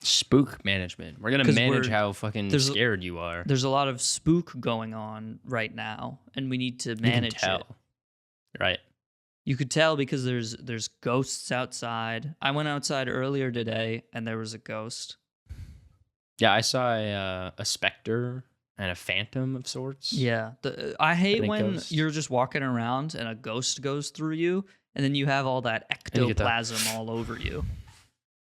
Spook management. We're gonna 'Cause manage we're- how fucking there's a- scared you are. There's a lot of spook going on right now, and we need to manage you can it. tell. Right. You could tell because there's ghosts outside. I went outside earlier today, and there was a ghost. Yeah, I saw a specter and a phantom of sorts. Yeah, I hate think when ghosts. you're just walking around and a ghost goes through you, and then you have all that And you get the- ectoplasm all over you.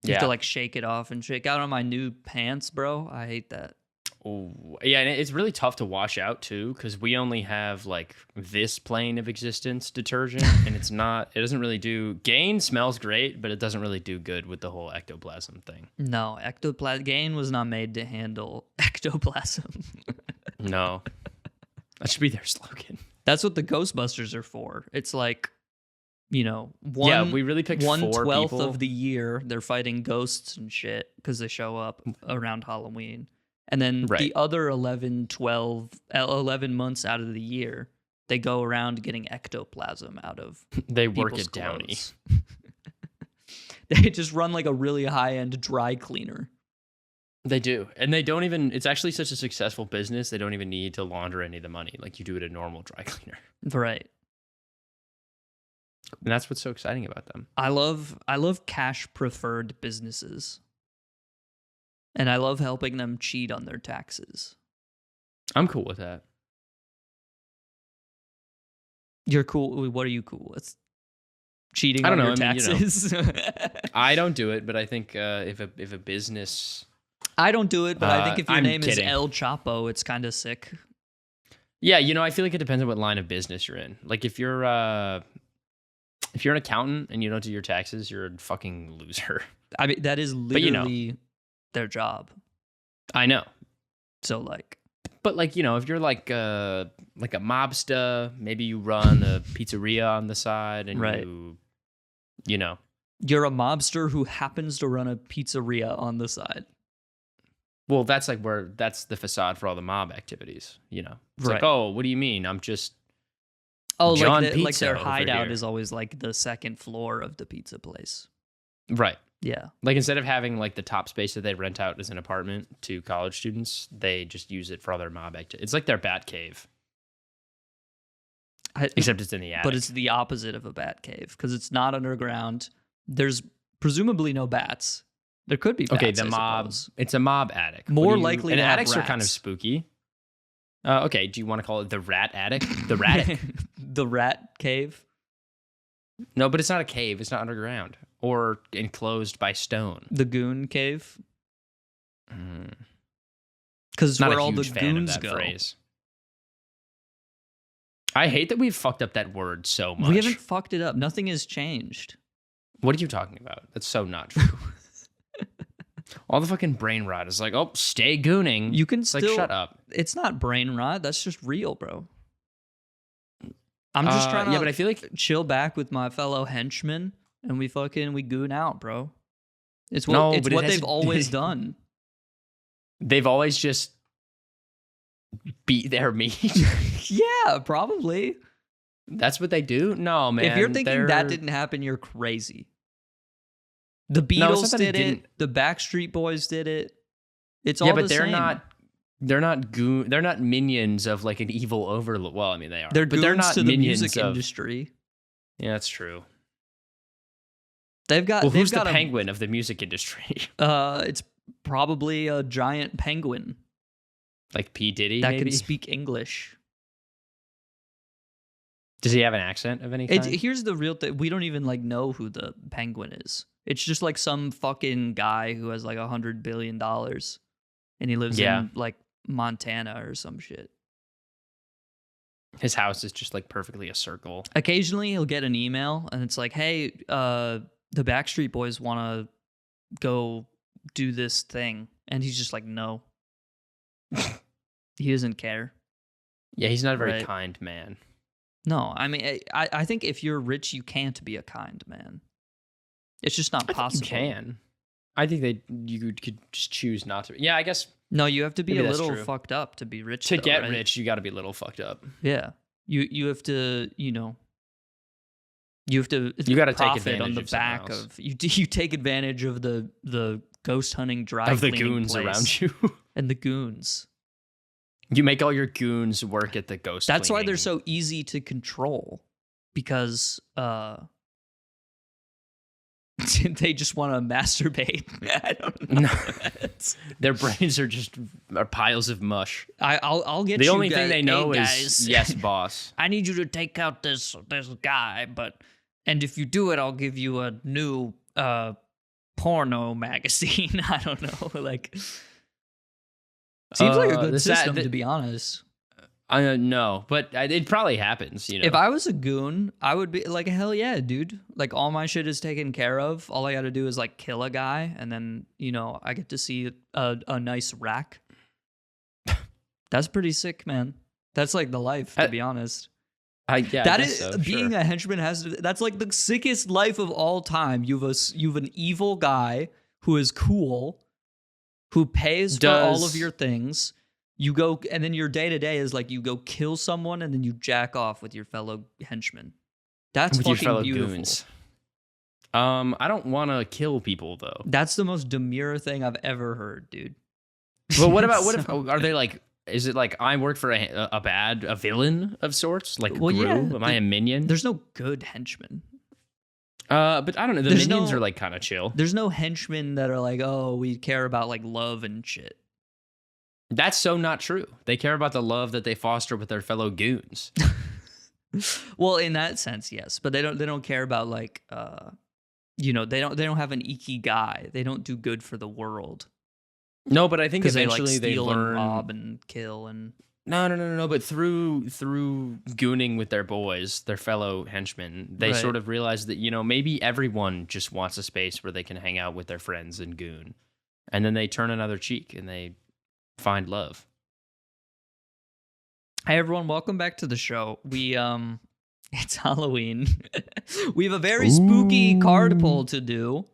You Yeah. have to like shake it off and shake out on my new pants, bro. I hate that. Oh, yeah, and it's really tough to wash out too because we only have like this plane of existence detergent, and it doesn't really do. Gain smells great, but it doesn't really do good with the whole ectoplasm thing. No, ectoplasm. Gain was not made to handle ectoplasm. No, that should be their slogan. That's what the Ghostbusters are for. It's like, we really picked 1/12 4 people. of the year they're fighting ghosts and shit because they show up around Halloween. And then the Right. other 11 months out of the year, they go around getting ectoplasm out of They work people's at Downey. clothes. They just run like a really high-end dry cleaner. They do. And they don't even, it's actually such a successful business, they don't even need to launder any of the money like you do at a normal dry cleaner. Right. And that's what's so exciting about them. I love cash-preferred businesses. And I love helping them cheat on their taxes. I'm cool with that. You're cool. What are you cool with? Cheating I don't on know, your I mean, taxes? I don't do it, but I think if a business... I don't do it, but I think if your I'm name kidding. is El Chapo, it's kind of sick. Yeah, I feel like it depends on what line of business you're in. Like if you're an accountant and you don't do your taxes, you're a fucking loser. I mean, that is literally their job. I know. So like, But like, if you're like a mobster, maybe you run a pizzeria on the side and Right. you're a mobster who happens to run a pizzeria on the side. Well, that's the facade for all the mob activities, It's Right. like, oh, what do you mean? I'm just Oh, John like Pizza their over hideout here. is always like the second floor of the pizza place. right. Yeah. Like instead of having like the top space that they rent out as an apartment to college students, they just use it for all their mob activities. It's like their bat cave, except it's in the attic. But it's the opposite of a bat cave because it's not underground. There's presumably no bats. There could be bats, okay. The I mob, suppose. it's a mob attic. More likely and to have attics are kind of rats. spooky. Okay, do you want to call it the rat attic? The rat. The rat cave. No, but it's not a cave. It's not underground or enclosed by stone. The goon cave. Mm. Because Not where a all the huge fan of goons that go. phrase. I hate that we've fucked up that word so much. We haven't fucked it up. Nothing has changed. What are you talking about? That's so not true. All the fucking brain rot is like, oh, stay gooning. You can It's still. like, shut up. It's not brain rot. That's just real, bro. I'm just trying to Yeah, but I feel like chill back with my fellow henchmen, and we goon out, bro. It's No, what but it has- they've always done. they've always just beat their meat. Yeah, probably. That's what they do? No, man. If you're thinking that they're- didn't happen, you're crazy. The No, it's not Beatles that it did it. didn't. The Backstreet Boys did it. It's all Yeah, but the they're same. not. They're not minions of like an evil overlord. Well, I mean they are. They're but goons they're not to the minions music of, industry. Yeah, that's true. They've got. Well, they've who's the got penguin of the music industry? It's probably a giant penguin Like P. Diddy, that maybe? can speak English. Does he have an accent of any kind? Here's the real thing. We don't even like know who the penguin is. It's just like some fucking guy who has like $100 billion and he lives Yeah. in like Montana or some shit. His house is just like perfectly a circle. Occasionally he'll get an email and it's like, hey, the Backstreet Boys want to go do this thing. And he's just like, no. He doesn't care. Yeah, he's not a very Right. kind man. No, I mean, I think if you're rich, you can't be a kind man. It's just not I think possible. you can. I think you could just choose not to. Yeah, I guess No, you have to be Maybe a that's little true. fucked up to be rich. to though, get right? rich, you got to be a little fucked up. Yeah, you have to, you You have to You got to take profit advantage on the of someone back else. of you take advantage of the ghost hunting dry Of the cleaning goons place around you. and the goons. You make all your goons work at the ghost That's why cleaning. they're so easy to control, because they just want to masturbate. I don't know. No. Their brains are just piles of mush. I'll get The you only guys, thing they know hey is guys, yes, boss. I need you to take out this guy, and if you do it, I'll give you a new porno magazine. I don't know, like seems like a good system to be honest. No, but it probably happens. You know, If I was a goon, I would be like, hell yeah, dude. Like all my shit is taken care of. All I got to do is like kill a guy, and then I get to see a nice rack. That's pretty sick, man. That's like the life, to be honest. Yeah, That I is guess so, being sure. a henchman that's like the sickest life of all time. You've an evil guy who is cool, who pays for all of your things. You go, and then your day to day is like you go kill someone and then you jack off with your fellow henchmen. That's with fucking your fellow beautiful. goons. I don't want to kill people though. That's the most demure thing I've ever heard, dude. Well, what if are they like? Is it like I work for a villain of sorts? Like Well, Gru? yeah, Am I a minion? There's no good henchmen. But I don't know. The there's minions no- are like kind of chill. There's no henchmen that are like, oh, we care about like love and shit. That's so not true. They care about the love that they foster with their fellow goons. Well, in that sense, yes, but they don't care about like they don't have an ikigai. They don't do good for the world No, but I think because eventually they like steal learn. and rob and kill and No. But through gooning with their boys, their fellow henchmen, they Right. sort of realize that maybe everyone just wants a space where they can hang out with their friends and goon, and then they turn another cheek and they find love. Hey everyone, welcome back to the show. We it's Halloween. We have a very spooky card pull to do.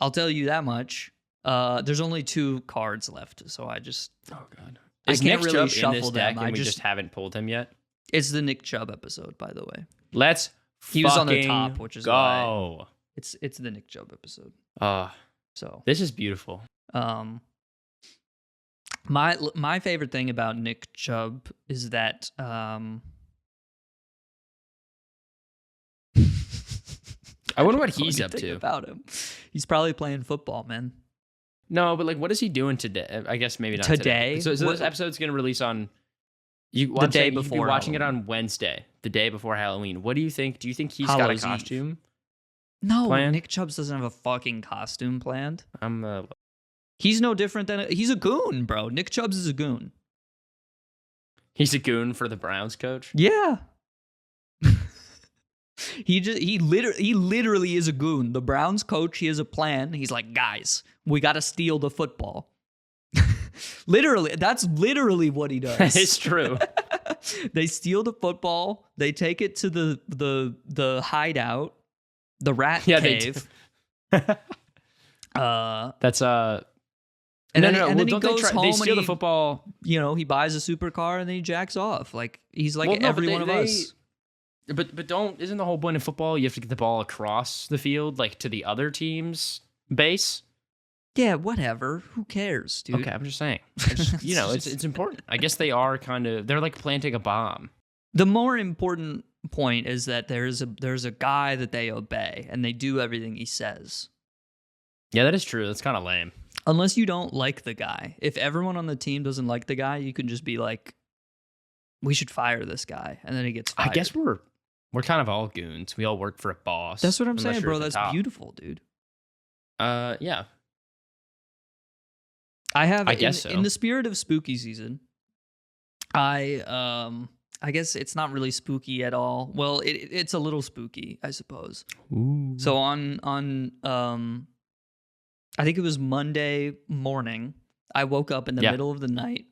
I'll tell you that much. There's only 2 cards left, so I just Oh god. I Is can't Nick really Chubb in shuffle this them. deck and we just haven't pulled him yet? It's the Nick Chubb episode, by the way. Let's He was on the fucking top, which is go. why it's the Nick Chubb episode. So This is beautiful. my favorite thing about Nick Chubb is that I wonder what don't know he's up anything to. about him. He's probably playing football, man. No, but like, what is he doing today? I guess maybe not Today? So What- this episode's going to release on the day you'd be before watching it Halloween. on Wednesday, the day before Halloween. What do you think? Do you think he's got a Hallows Eve. costume? No, Planned? Nick Chubb doesn't have a fucking costume planned. I'm He's no different than he's a goon, bro. Nick Chubbs is a goon. he's a goon for the Browns coach. Yeah. He literally is a goon. The Browns coach, he has a plan. He's like, guys, we got to steal the football. That's literally what he does. It's true. They steal the football. They take it to the hideout, the rat They cave. That's And no, then, no, and well, then he don't goes they home they and steal the he, football. he buys a supercar and then he jacks off. Like he's like Well, no, every but one of us. But isn't the whole point of football you have to get the ball across the field, like to the other team's base? Yeah, whatever. Who cares, dude? Okay, I'm just saying. It's important. I guess they're like planting a bomb. The more important point is that there's a guy that they obey and they do everything he says. Yeah, that is true. That's kind of lame. Unless you don't like the guy. If everyone on the team doesn't like the guy, you can just be like, we should fire this guy, and then he gets fired. I guess we're kind of all goons. We all work for a boss. That's what I'm unless saying, you're bro. at the That's top. beautiful, dude. Yeah. I guess so. In the spirit of spooky season, I guess it's not really spooky at all. Well, it's a little spooky, I suppose. Ooh. So on I think it was Monday morning, I woke up in the middle of the night,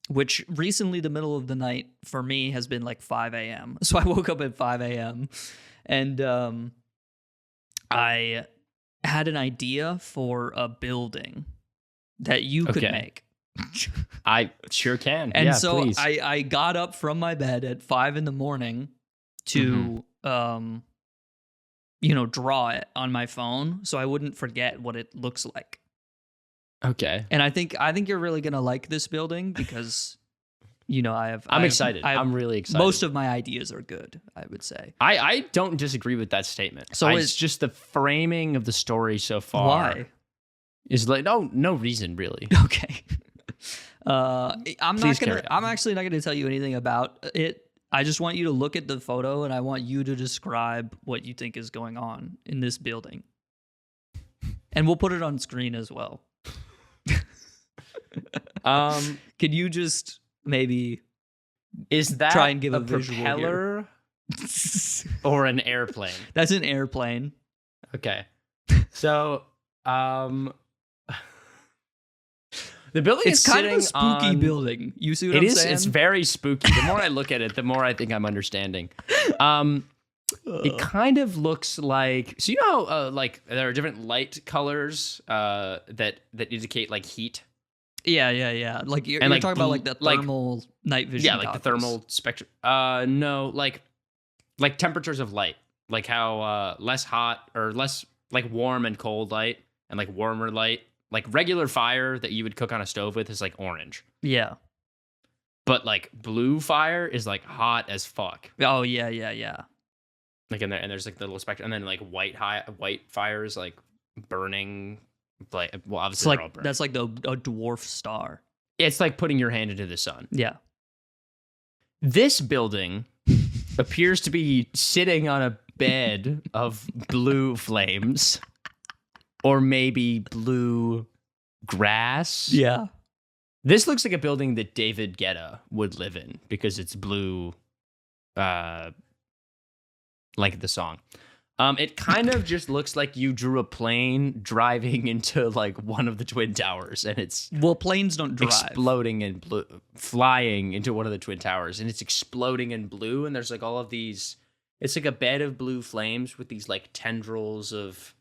which recently the middle of the night for me has been like 5 a.m. So I woke up at 5 a.m. and I had an idea for a building that you could Okay. make. I sure can. And yeah, so please. I got up from my bed at 5 in the morning to draw it on my phone so I wouldn't forget what it looks like. Okay. And I think you're really gonna like this building because I'm excited. I'm really excited. Most of my ideas are good, I would say. I don't disagree with that statement. So it's just the framing of the story so far. Why? Is like no reason really. Okay. I'm actually not gonna tell you anything about it. I just want you to look at the photo and I want you to describe what you think is going on in this building. And we'll put it on screen as well. Can you just maybe try and give a visual propeller or an airplane? That's an airplane. Okay. So, the building it's is kind of a sitting spooky on, building. You see what I'm saying? It's very spooky. The more I look at it, the more I think I'm understanding. It kind of looks like, so you know how like there are different light colors that indicate like heat. Yeah. Like you're talking about like the thermal night vision. Yeah, like the thermal spectrum. No, like temperatures of light, like how less hot or less like warm and cold light, and like warmer light. Like regular fire that you would cook on a stove with is like orange. Yeah. But like blue fire is like hot as fuck. Oh yeah. Like in there, and there's like the little spectrum, and then like white fire is like burning. Like, well, obviously it's like that's like a dwarf star. It's like putting your hand into the sun. Yeah. This building appears to be sitting on a bed of blue flames. Or maybe blue grass. Yeah. This looks like a building that David Guetta would live in because it's blue, like the song. It kind of just looks like you drew a plane driving into like one of the Twin Towers, and it's planes don't drive. Exploding in blue, flying into one of the Twin Towers, and it's exploding in blue, and there's like all of these. It's like a bed of blue flames with these like tendrils of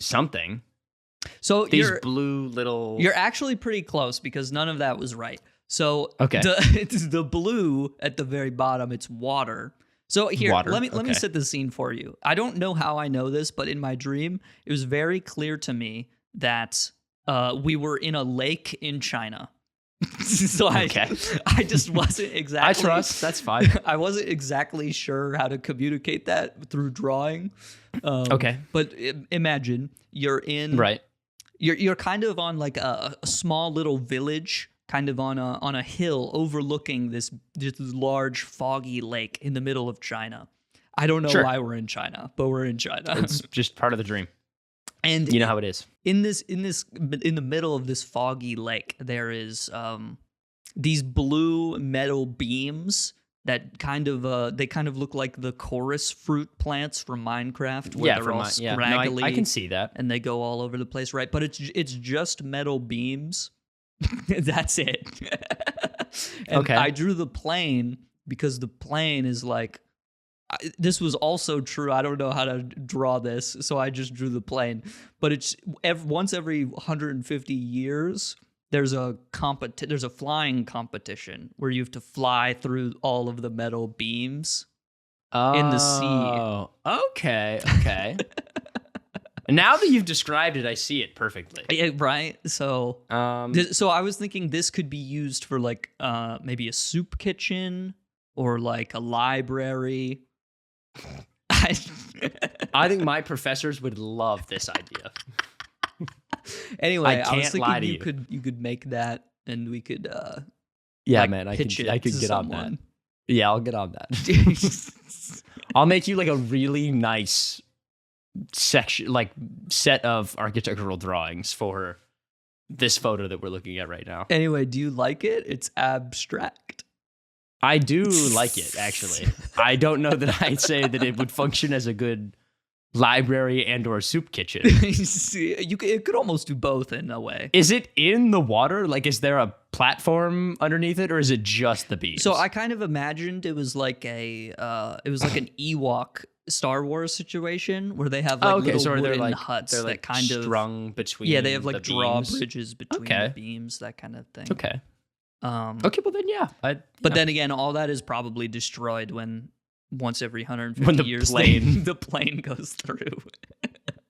something. So these blue little. You're actually pretty close because none of that was right. So okay, it's the blue at the very bottom. It's water. So here, let me set the scene for you. I don't know how I know this, but in my dream, it was very clear to me that we were in a lake in China. So I just wasn't exactly. I trust. That's fine. I wasn't exactly sure how to communicate that through drawing. Okay. But imagine you're in. Right. You're kind of on like a small little village, kind of on a hill overlooking this large foggy lake in the middle of China. I don't know why we're in China, but we're in China. It's just part of the dream. And you know how it is. In the middle of this foggy lake, there is these blue metal beams that kind of look like the chorus fruit plants from Minecraft, where they're all scraggly. No, I can see that, and they go all over the place, right? But it's just metal beams. That's it. And okay. I drew the plane because the plane is like. This was also true. I don't know how to draw this, so I just drew the plane. But it's once every 150 years, there's a flying competition where you have to fly through all of the metal beams in the sea. Oh, okay. Now that you've described it, I see it perfectly. Yeah, right? So, so I was thinking this could be used for like maybe a soup kitchen or like a library. I think my professors would love this idea. Anyway, I was thinking you could make that, and we could. Yeah, man, I could get on that. Yeah, I'll get on that. I'll make you like a really nice section, like set of architectural drawings for this photo that we're looking at right now. Anyway, do you like it? It's abstract. I do like it, actually. I don't know that I'd say that it would function as a good library and or soup kitchen. It could almost do both in a way. Is it in the water? Like, is there a platform underneath it, or is it just the beams? So I kind of imagined it was like an Ewok Star Wars situation where they have like little wooden huts that kind of strung between. Yeah, they have like the drawbridges between the beams, that kind of thing. Okay. Okay, well then, yeah. But then again, all that is probably destroyed when once every 150 when the years plane the plane goes through.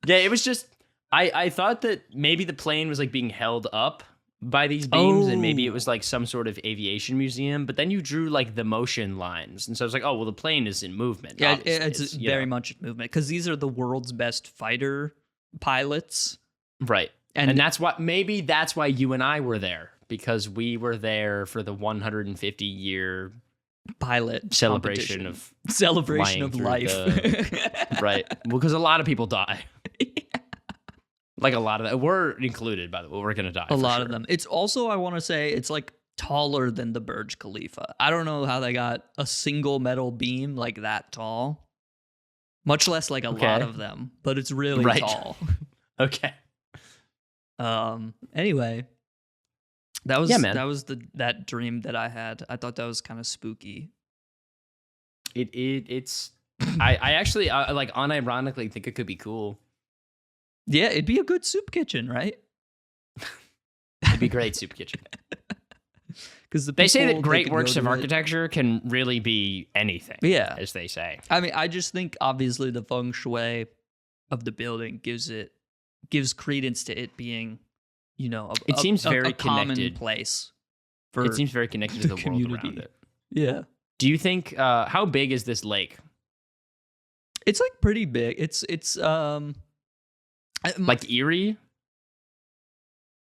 Yeah, it was just I thought that maybe the plane was like being held up by these beams, and maybe it was like some sort of aviation museum, but then you drew like the motion lines, and so I was like, oh well, the plane is in movement. Yeah, obviously. it's very much in movement because these are the world's best fighter pilots, right? And that's why you and I were there, because we were there for the 150-year pilot celebration of life. Right. Well, because a lot of people die. Like a lot of that. We're included, by the way. We're going to die. A lot of them. It's also, I want to say, it's like taller than the Burj Khalifa. I don't know how they got a single metal beam like that tall. Much less like a lot of them, but it's really tall. Okay. Anyway, that was that was that dream that I had. I thought that was kind of spooky. It's I actually like unironically think it could be cool. Yeah, it'd be a good soup kitchen, right? It'd be great soup kitchen. Because they say that great works of architecture can really be anything. Yeah, as they say. I mean, I just think obviously the feng shui of the building gives credence to it being, it seems very a connected place. It seems very connected to the community. World around it. Yeah. Do you think how big is this lake? It's like pretty big. It's like Erie?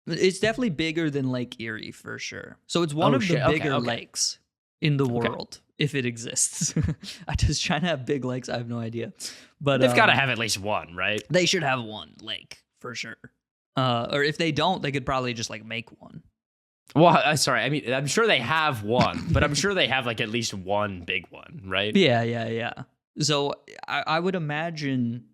It's definitely bigger than Lake Erie for sure. So it's one of the bigger lakes in the world, if it exists. Does China have big lakes? I have no idea. But they've got to have at least one, right? They should have one lake for sure. Or if they don't, they could probably just like make one. Well, sorry. I mean, I'm sure they have one, but I'm sure they have like at least one big one, right? Yeah. So I would imagine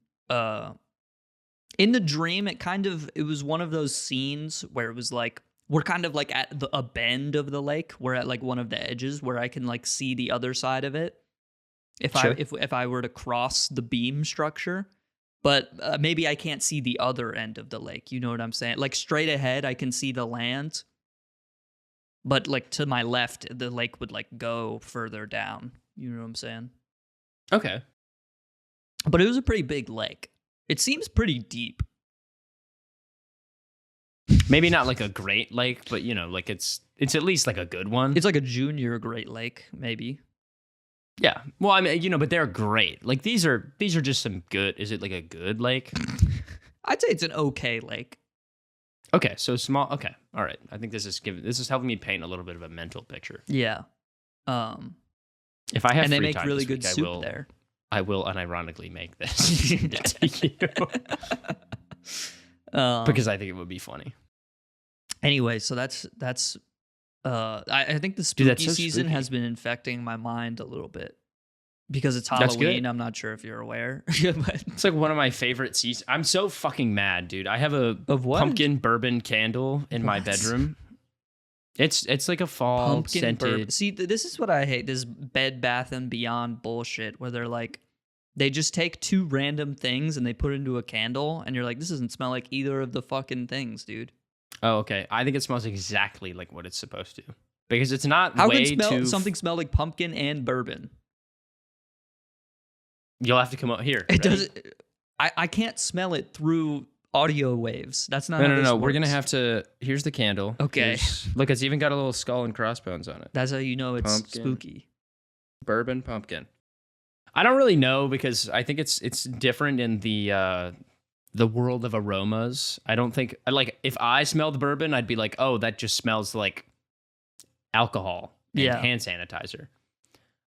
in the dream, it was one of those scenes where it was like, we're kind of like at a bend of the lake. We're at like one of the edges where I can like see the other side of it. If I were to cross the beam structure, but maybe I can't see the other end of the lake. You know what I'm saying? Like straight ahead, I can see the land, but like to my left, the lake would like go further down. You know what I'm saying? Okay. But it was a pretty big lake. It seems pretty deep. Maybe not like a great lake, but like it's at least like a good one. It's like a junior Great Lake, maybe. Yeah. Well, I mean, but they're great. Like these are just some good. Is it like a good lake? I'd say it's an okay lake. Okay, so small. Okay, all right. I think this is helping me paint a little bit of a mental picture. Yeah. If I have and they free make time really this good week, soup there. I will unironically make this to you. Because I think it would be funny. Anyway, so that's I think the spooky season has been infecting my mind a little bit because it's Halloween. I'm not sure if you're aware. But it's like one of my favorite seasons. I'm so fucking mad, dude. I have a pumpkin bourbon candle in my bedroom. It's like a fall pumpkin scented. See, this is what I hate. This Bed Bath and Beyond bullshit where they're like, they just take two random things and they put it into a candle, and you're like, this doesn't smell like either of the fucking things, dude. Oh, okay. I think it smells exactly like what it's supposed to, because it's not How can something smell like pumpkin and bourbon? You'll have to come out here. It doesn't. I can't smell it through audio waves. That's not. No. We're gonna have to. Here's the candle. Okay. Look, it's even got a little skull and crossbones on it. That's how you know it's spooky. Bourbon pumpkin. I don't really know, because I think it's different in the world of aromas. I don't think, like, if I smelled bourbon, I'd be like, oh, that just smells like alcohol and hand sanitizer.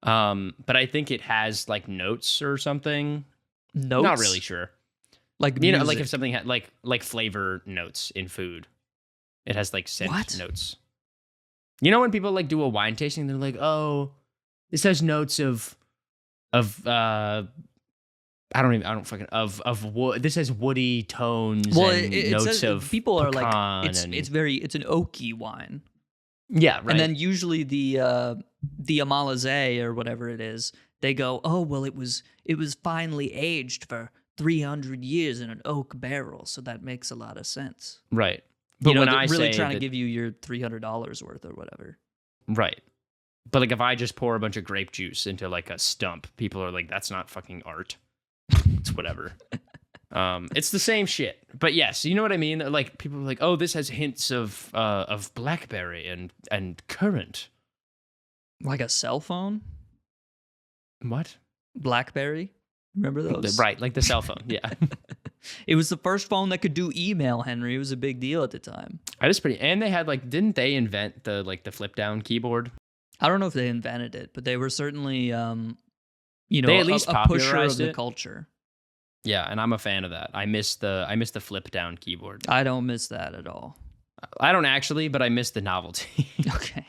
But I think it has like notes or something. Notes? Not really sure. Like music. Like if something had like flavor notes in food, it has like scent notes. When people like do a wine tasting, they're like, oh, this has notes of wood. This has woody tones. Well, and notes of people are like, it's an oaky wine. Yeah, right. And then usually the Amalazé or whatever it is, they go, oh well, it was finely aged for 300 years in an oak barrel, so that makes a lot of sense. Right. But when they're I really say trying to give you your $300 worth or whatever. Right. But like if I just pour a bunch of grape juice into like a stump, people are like, that's not fucking art. It's whatever. It's the same shit. But yes, you know what I mean? Like people are like, oh, this has hints of blackberry and currant. Like a cell phone? What? BlackBerry? Remember those? Right, like the cell phone. Yeah. It was the first phone that could do email, Henry. It was a big deal at the time. That is pretty. And they had like, didn't they invent the flip down keyboard? I don't know if they invented it, but they were certainly, they at least a pusher of popularized the it. culture. Yeah, and I'm a fan of that. I miss the flip down keyboard. I don't miss that at all. I don't actually, but I miss the novelty. Okay.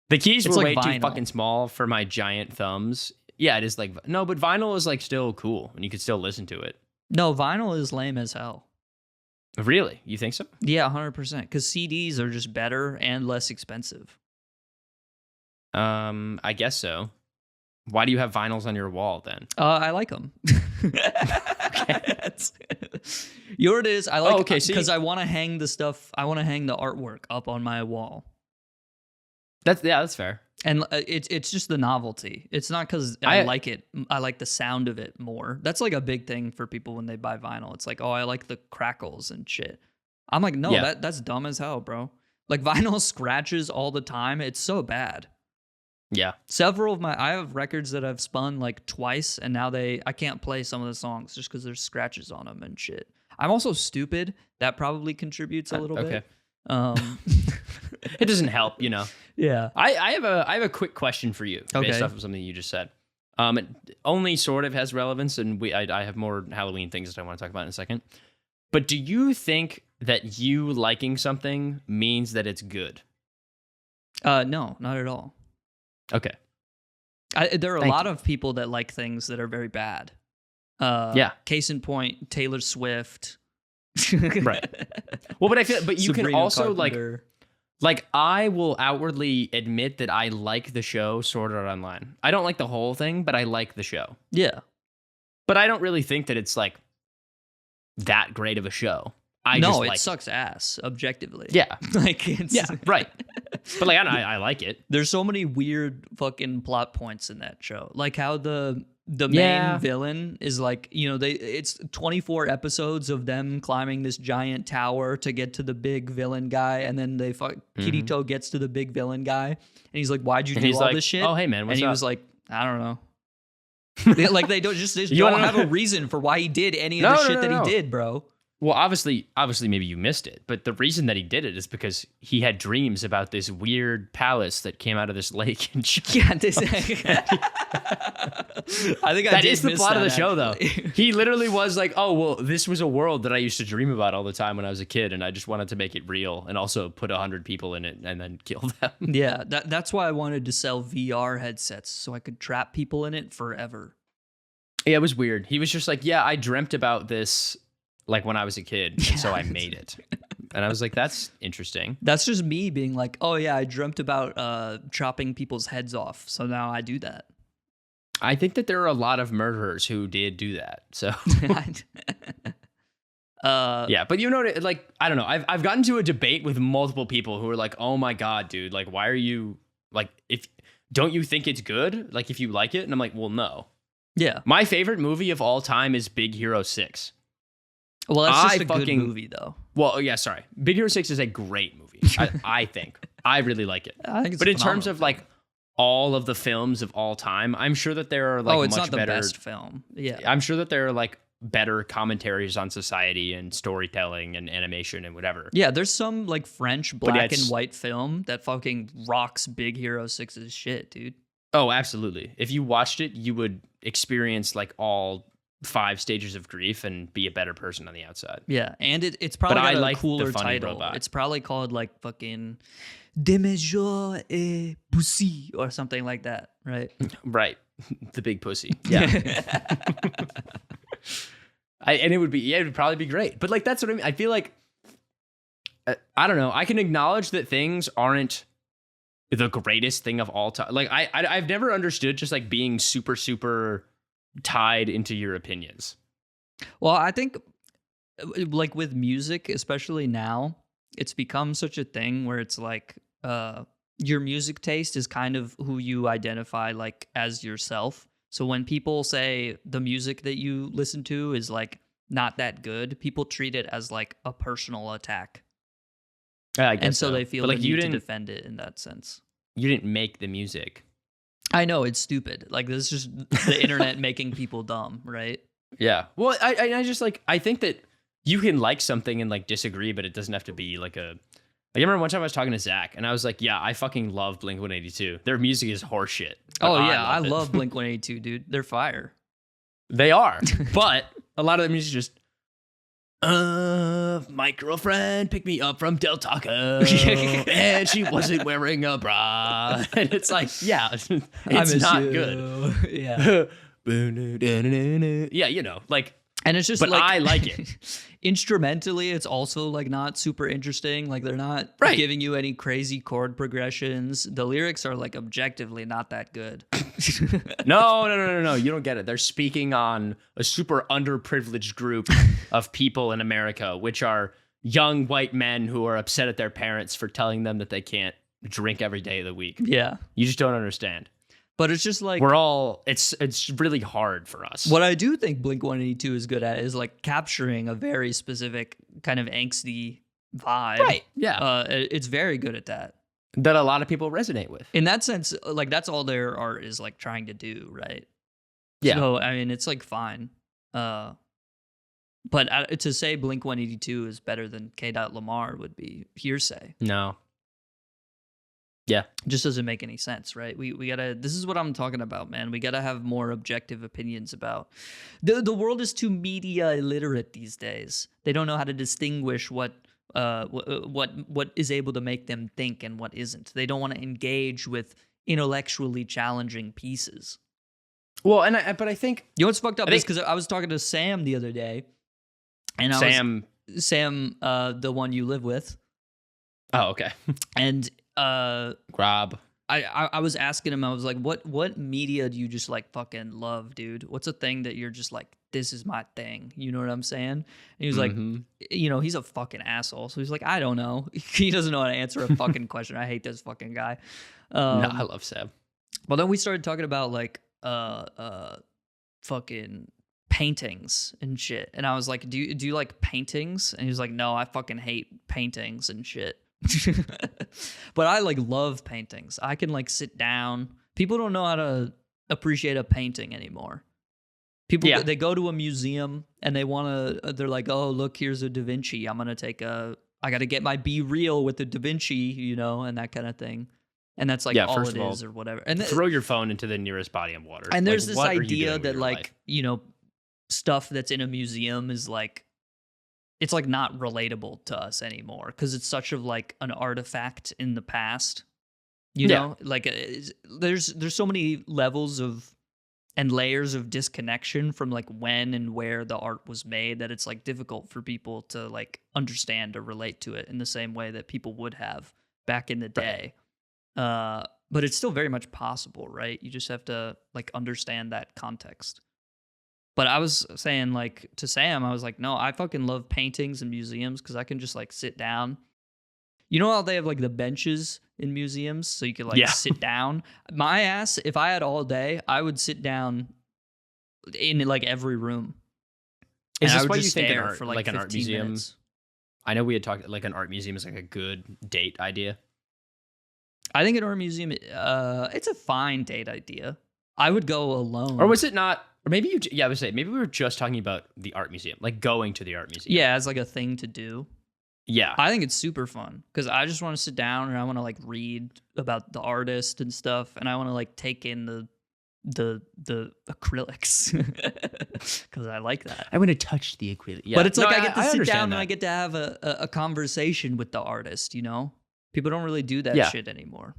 The keys It's were like way vinyl. too fucking small for my giant thumbs. Yeah, it is like no, but vinyl is like still cool and you could still listen to it. No, vinyl is lame as hell. Really? You think so? Yeah, 100%. Because CDs are just better and less expensive. I guess so. Why do you have vinyls on your wall then? I like them. You know what it is? I like because I want to hang the stuff. I want to hang the artwork up on my wall. That's fair. And it's just the novelty. It's not because I like it. I like the sound of it more. That's like a big thing for people when they buy vinyl. It's like, oh, I like the crackles and shit. I'm like, no, that's dumb as hell, bro. Like vinyl scratches all the time. It's so bad. Yeah. I have records that I've spun like twice, and now I can't play some of the songs just because there's scratches on them and shit. I'm also stupid. That probably contributes a little bit. It doesn't help, you know. Yeah. I have a quick question for you based off of something you just said. It only sort of has relevance, and I have more Halloween things that I want to talk about in a second. But do you think that you liking something means that it's good? No, not at all. Okay. There are a lot of people that like things that are very bad. Case in point, Taylor Swift. Right. Well, but I feel, but you Sabrina can also Carpenter. like I will outwardly admit that I like the show Sword Art Online. I don't like the whole thing, but I like the show. Yeah. But I don't really think that it's like that great of a show. It sucks ass, objectively. Yeah. Like it's right. But like I like it. There's so many weird fucking plot points in that show. Like how the main villain is like, it's 24 episodes of them climbing this giant tower to get to the big villain guy, and then Kirito gets to the big villain guy, and he's like, "Why'd you do all this shit?" Oh, hey man, what's and he up? was like, "I don't know." Like they don't have a reason for why he did any of the shit that he did, bro. Well, obviously, maybe you missed it, but the reason that he did it is because he had dreams about this weird palace that came out of this lake and shit. Yeah, I think that is the plot of the show, though. He literally was like, "Oh, well, this was a world that I used to dream about all the time when I was a kid, and I just wanted to make it real, and also put 100 people in it and then kill them." Yeah, that's why I wanted to sell VR headsets so I could trap people in it forever. Yeah, it was weird. He was just like, "Yeah, I dreamt about this." Like when I was a kid, and so I made it. And I was like, that's interesting. That's just me being like, oh yeah, I dreamt about chopping people's heads off, so now I do that. I think that there are a lot of murderers who did do that. So yeah, but like, I don't know. I've gotten to a debate with multiple people who are like, oh my God, dude, like, why are you like, don't you think it's good? Like, if you like it? And I'm like, well, no. Yeah. My favorite movie of all time is Big Hero 6. Well, that's just a good movie, though. Well, yeah, sorry. Big Hero 6 is a great movie, I think. I really like it. I think it's but in terms of, like, all of the films of all time, I'm sure that there are, like, it's much not the better... best film. Yeah. I'm sure that there are, like, better commentaries on society and storytelling and animation and whatever. Yeah, there's some, like, French black and white film that fucking rocks Big Hero 6's shit, dude. Oh, absolutely. If you watched it, you would experience, like, all 5 stages of grief and be a better person on the outside. Yeah, and it's probably got a cooler title. Robot. It's probably called like fucking Demejo et Pussy or something like that, right? Right. The big pussy. Yeah. And it would probably be great. But like that's what I mean. I feel like I don't know. I can acknowledge that things aren't the greatest thing of all time. Like I've never understood just like being super super tied into your opinions. Well, I think like with music, especially now, it's become such a thing where it's like your music taste is kind of who you identify like as yourself. So when people say the music that you listen to is like not that good, people treat it as like a personal attack. I guess and so they feel but, the like, you need to didn't defend it in that sense. you didn't make the music. I know it's stupid. Like this is just the internet making people dumb, right? Yeah. Well, I just like I think that you can like something and like disagree, but it doesn't have to be like a. I remember one time I was talking to Zach and I was like, "Yeah, I fucking love Blink-182. Their music is horseshit." Oh yeah, I love Blink-182, dude. They're fire. They are, but a lot of the music is just. My girlfriend picked me up from Del Taco, and she wasn't wearing a bra, and it's like, yeah, it's not good. Yeah, yeah, you know, like. And it's just but like I like it. Instrumentally, it's also like not super interesting. Like they're not giving you any crazy chord progressions. The lyrics are like objectively not that good. No. You don't get it. They're speaking on a super underprivileged group of people in America, which are young white men who are upset at their parents for telling them that they can't drink every day of the week. Yeah. You just don't understand. But it's just like it's really hard for us. What I do think Blink-182 is good at is like capturing a very specific kind of angsty vibe. Right. Yeah. It's very good at that. That a lot of people resonate with. In that sense, like that's all their art is like trying to do, right? Yeah. So I mean, it's like fine. But to say Blink-182 is better than K. Lamar would be hearsay. No. Yeah. Just doesn't make any sense, right? We gotta, this is what I'm talking about, man. We gotta have more objective opinions about. The world is too media illiterate these days. They don't know how to distinguish what is able to make them think and what isn't. They don't want to engage with intellectually challenging pieces. Well, but I think you know what's fucked up is because I was talking to Sam the other day, and Sam, the one you live with. Oh, okay. And Grab. I was asking him, I was like, what media do you just like fucking love, dude? What's a thing that you're just like, this is my thing? You know what I'm saying? And he was like, you know, he's a fucking asshole. So he's like, I don't know. He doesn't know how to answer a fucking question. I hate this fucking guy. No, I love Sam. Well, then we started talking about like fucking paintings and shit. And I was like, do you like paintings? And he was like, no, I fucking hate paintings and shit. But I like love paintings. I can like sit down. People don't know how to appreciate a painting anymore. People they go to a museum and they're like, oh, look, here's a Da Vinci. I got to get my Be Real with the Da Vinci, you know, and that kind of thing. And that's like all it is or whatever. And throw your phone into the nearest body of water. And there's this idea that like, you know, stuff that's in a museum is like, it's like not relatable to us anymore because it's such of like an artifact in the past, you know, like there's so many levels of and layers of disconnection from like when and where the art was made that it's like difficult for people to like understand or relate to it in the same way that people would have back in the day. But it's still very much possible, right? You just have to like understand that context. But I was saying, like, to Sam, I was like, no, I fucking love paintings and museums because I can just, like, sit down. You know how they have, like, the benches in museums so you could, like, sit down? My ass, if I had all day, I would sit down in, like, every room. Is this why you think an art museum? Minutes. I know we had talked, like, an art museum is, like, a good date idea. I think an art museum, it's a fine date idea. I would go alone. Or was it not? Or maybe I would say maybe we were just talking about the art museum, like going to the art museum. Yeah, as like a thing to do. Yeah. I think it's super fun because I just want to sit down and I want to like read about the artist and stuff. And I want to like take in the acrylics because I like that. I want to touch the acrylic. Yeah. But it's like I get to sit down and I get to have a conversation with the artist, you know? People don't really do that shit anymore.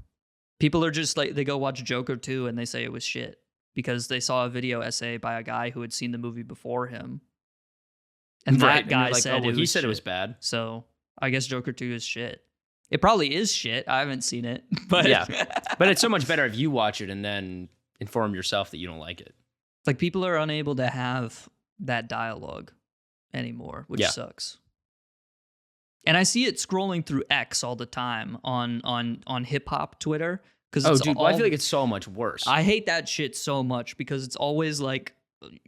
People are just like, they go watch Joker 2 and they say it was shit. Because they saw a video essay by a guy who had seen the movie before him. And that guy said he said it was bad. So I guess Joker 2 is shit. It probably is shit. I haven't seen it. But yeah. But it's so much better if you watch it and then inform yourself that you don't like it. Like people are unable to have that dialogue anymore, which sucks. And I see it scrolling through X all the time on hip hop Twitter. Oh, dude, I feel like it's so much worse. I hate that shit so much because it's always like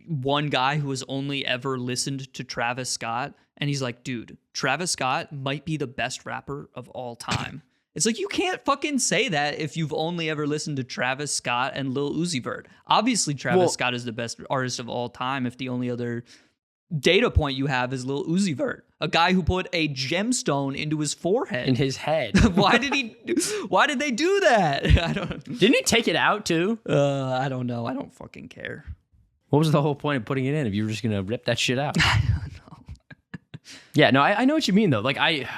one guy who has only ever listened to Travis Scott. And he's like, dude, Travis Scott might be the best rapper of all time. It's like, you can't fucking say that if you've only ever listened to Travis Scott and Lil Uzi Vert. Obviously, Travis Scott is the best artist of all time if the only other data point you have is Lil Uzi Vert, a guy who put a gemstone into his forehead. In his head. Why did they do that? I don't. Didn't he take it out too? I don't know. I don't fucking care. What was the whole point of putting it in if you were just gonna rip that shit out? I don't know. Yeah, no, I know what you mean though. Like I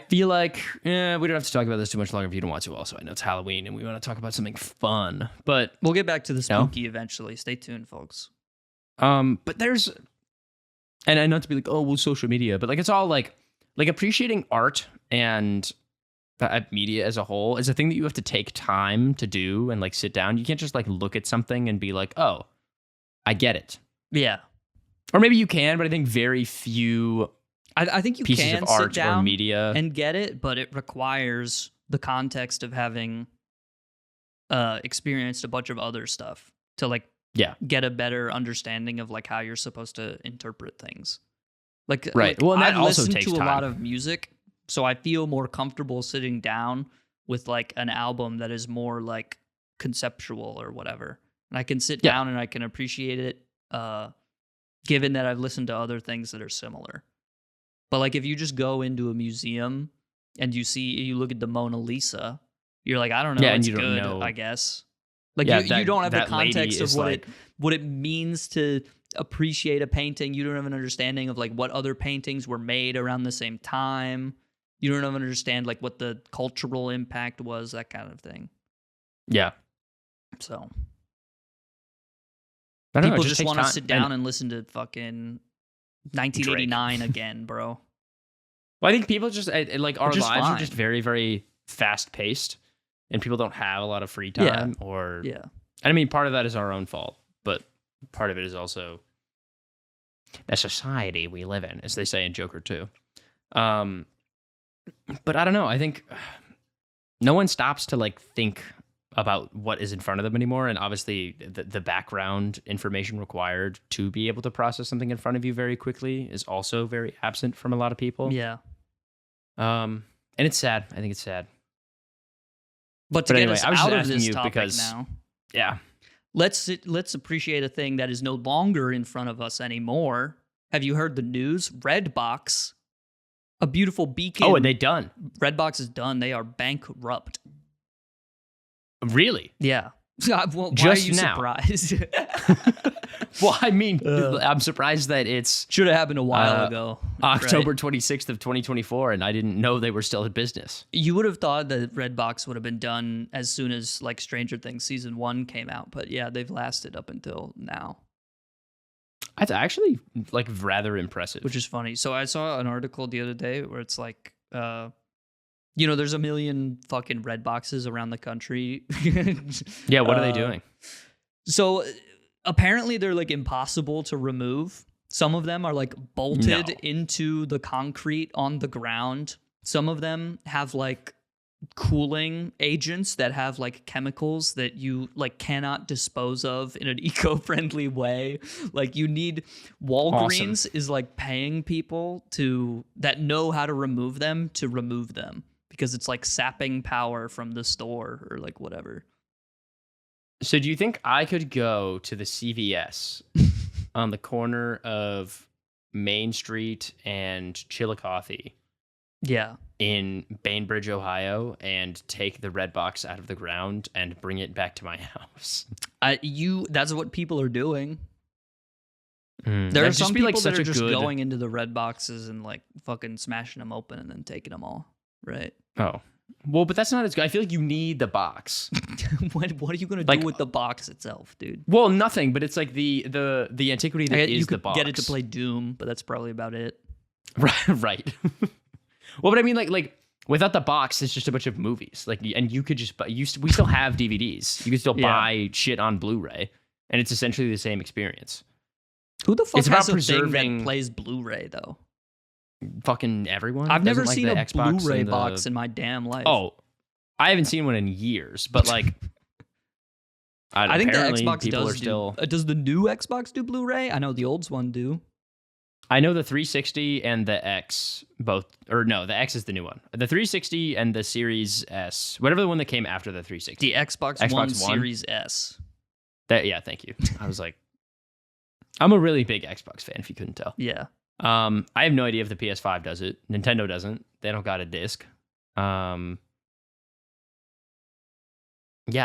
feel like we don't have to talk about this too much longer if you don't want to. Also, I know it's Halloween and we want to talk about something fun, but we'll get back to the spooky eventually. Stay tuned, folks. But there's, and I know to be like, oh, well, social media, but like it's all like appreciating art and media as a whole is a thing that you have to take time to do and like sit down. You can't just like look at something and be like, oh, I get it. Yeah. Or maybe you can, but I think very few. I think you pieces can of art sit down or media and get it, but it requires the context of having experienced a bunch of other stuff to like get a better understanding of like how you're supposed to interpret things. Like right. Well, and that I also listen takes to time. A lot of music, so I feel more comfortable sitting down with like an album that is more like conceptual or whatever, and I can sit down and I can appreciate it. Given that I've listened to other things that are similar. But like if you just go into a museum and you look at the Mona Lisa, you're like, I don't know, it's good, I guess. Like you don't have the context of what it means to appreciate a painting. You don't have an understanding of like what other paintings were made around the same time. You don't even understand like what the cultural impact was, that kind of thing. Yeah. So people just want to sit down and listen to fucking 1989 Drake. Again, bro. Well, I think people just like our lives fine. are just very, very fast paced, and people don't have a lot of free time. And I mean, part of that is our own fault, but part of it is also the society we live in, as they say in Joker 2. But I don't know. I think no one stops to like think about what is in front of them anymore, and obviously the background information required to be able to process something in front of you very quickly is also very absent from a lot of people. Yeah. And it's sad. I think it's sad. But to get anyway, us I was out just of asking this you topic because now, let's appreciate a thing that is no longer in front of us anymore. Have you heard the news? Redbox, a beautiful beacon. Oh, and they done. Redbox is done. They are bankrupt. Really? Yeah. Well, why just are you now. Surprised? Well, I mean, I'm surprised that it's should have happened a while ago. October 26th of 2024, and I didn't know they were still in business. You would have thought that Redbox would have been done as soon as like Stranger Things season 1 came out, but yeah, they've lasted up until now. That's actually like rather impressive. Which is funny. So I saw an article the other day where it's like, there's a million fucking red boxes around the country. Yeah, what are they doing? So apparently they're like impossible to remove. Some of them are like bolted into the concrete on the ground. Some of them have like cooling agents that have like chemicals that you like cannot dispose of in an eco-friendly way. Like you need Walgreens is like paying people that know how to remove them to remove them because it's like sapping power from the store or like whatever. So do you think I could go to the CVS on the corner of Main Street and Chillicothe? Yeah. In Bainbridge, Ohio, and take the Redbox out of the ground and bring it back to my house. That's what people are doing. There are some people that are just going into the red boxes and like fucking smashing them open and then taking them all. Right. Oh. Well, but that's not as good. I feel like you need the box. What are you going to do with the box itself, dude? Well, nothing, but it's like the antiquity that is the box. You could get it to play Doom, but that's probably about it. Right. Well, but I mean, like without the box, it's just a bunch of movies. Like, and you could just we still have DVDs. You can still buy shit on Blu-ray, and it's essentially the same experience. Who the fuck it's has about a thing that plays Blu-ray though? Fucking everyone. I've never Doesn't seen like a the Xbox Blu-ray and the- box in my damn life. Oh, I haven't seen one in years, but like, I think the apparently Xbox people does are still. does the new Xbox do Blu-ray? I know the old one do. I know the 360 and the X both, or no, the X is the new one. The 360 and the Series S, whatever the one that came after the 360. The Xbox One Series S. Yeah, thank you. I was like, I'm a really big Xbox fan, if you couldn't tell. Yeah. I have no idea if the PS5 does it. Nintendo doesn't. They don't got a disc. Yeah,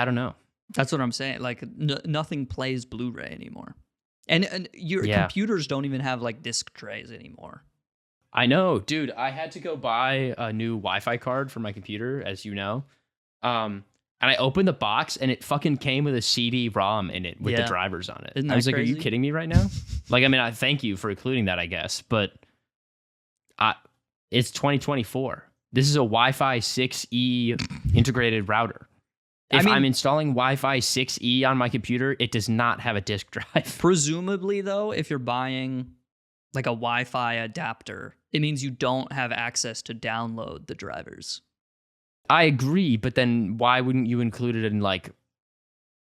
I don't know. That's what I'm saying. Like, nothing plays Blu-ray anymore. And your computers don't even have, like, disc trays anymore. I know, dude. I had to go buy a new Wi-Fi card for my computer, as you know. And I opened the box, and it fucking came with a CD-ROM in it with the drivers on it. Isn't that I was like, crazy? are you kidding me right now? Like, I mean, I thank you for including that, I guess. But it's 2024. This is a Wi-Fi 6E integrated router. If I'm installing Wi-Fi 6E on my computer, it does not have a disk drive. Presumably, though, if you're buying like a Wi-Fi adapter, it means you don't have access to download the drivers. I agree, but then why wouldn't you include it in like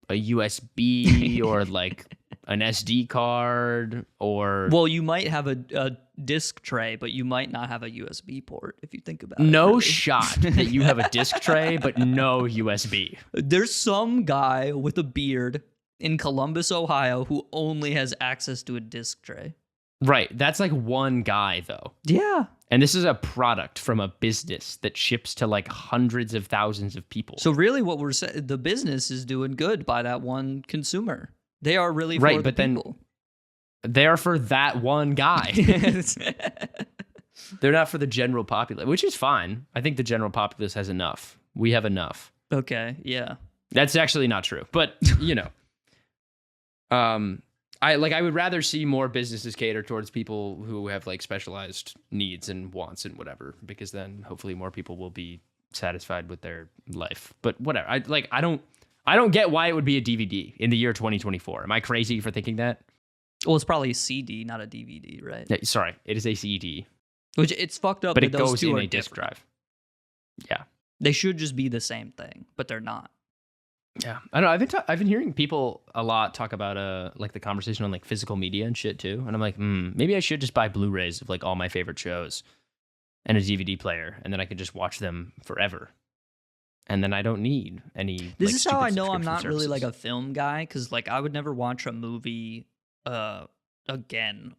a USB or like an SD card or... Well, you might have a disk tray, but you might not have a USB port if you think about it. No really. shot that you have a disk tray, but no USB. There's some guy with a beard in Columbus, Ohio, who only has access to a disk tray. Right. That's like one guy, though. Yeah. And this is a product from a business that ships to like hundreds of thousands of people. So really what we're saying, the business is doing good by that one consumer. They are really for right, the but people. Then they're for that one guy. They're not for the general populace, which is fine. I think the general populace has enough. We have enough. Okay, yeah. That's actually not true, but you know. I would rather see more businesses cater towards people who have like specialized needs and wants and whatever, because then hopefully more people will be satisfied with their life. But whatever. I don't get why it would be a DVD in the year 2024. Am I crazy for thinking that? Well, it's probably a CD, not a DVD, right? Yeah, sorry, it is a CD. Which it's fucked up, but it those goes two in are a disk different. drive. Yeah. They should just be the same thing, but they're not. Yeah, I don't know. I've been hearing people a lot talk about like the conversation on like physical media and shit too, and I'm like, maybe I should just buy Blu-rays of like all my favorite shows and a DVD player, and then I could just watch them forever, and then I don't need any. This like, is how I stupid know I'm subscription not really like services. a film guy, because like I would never watch a movie again.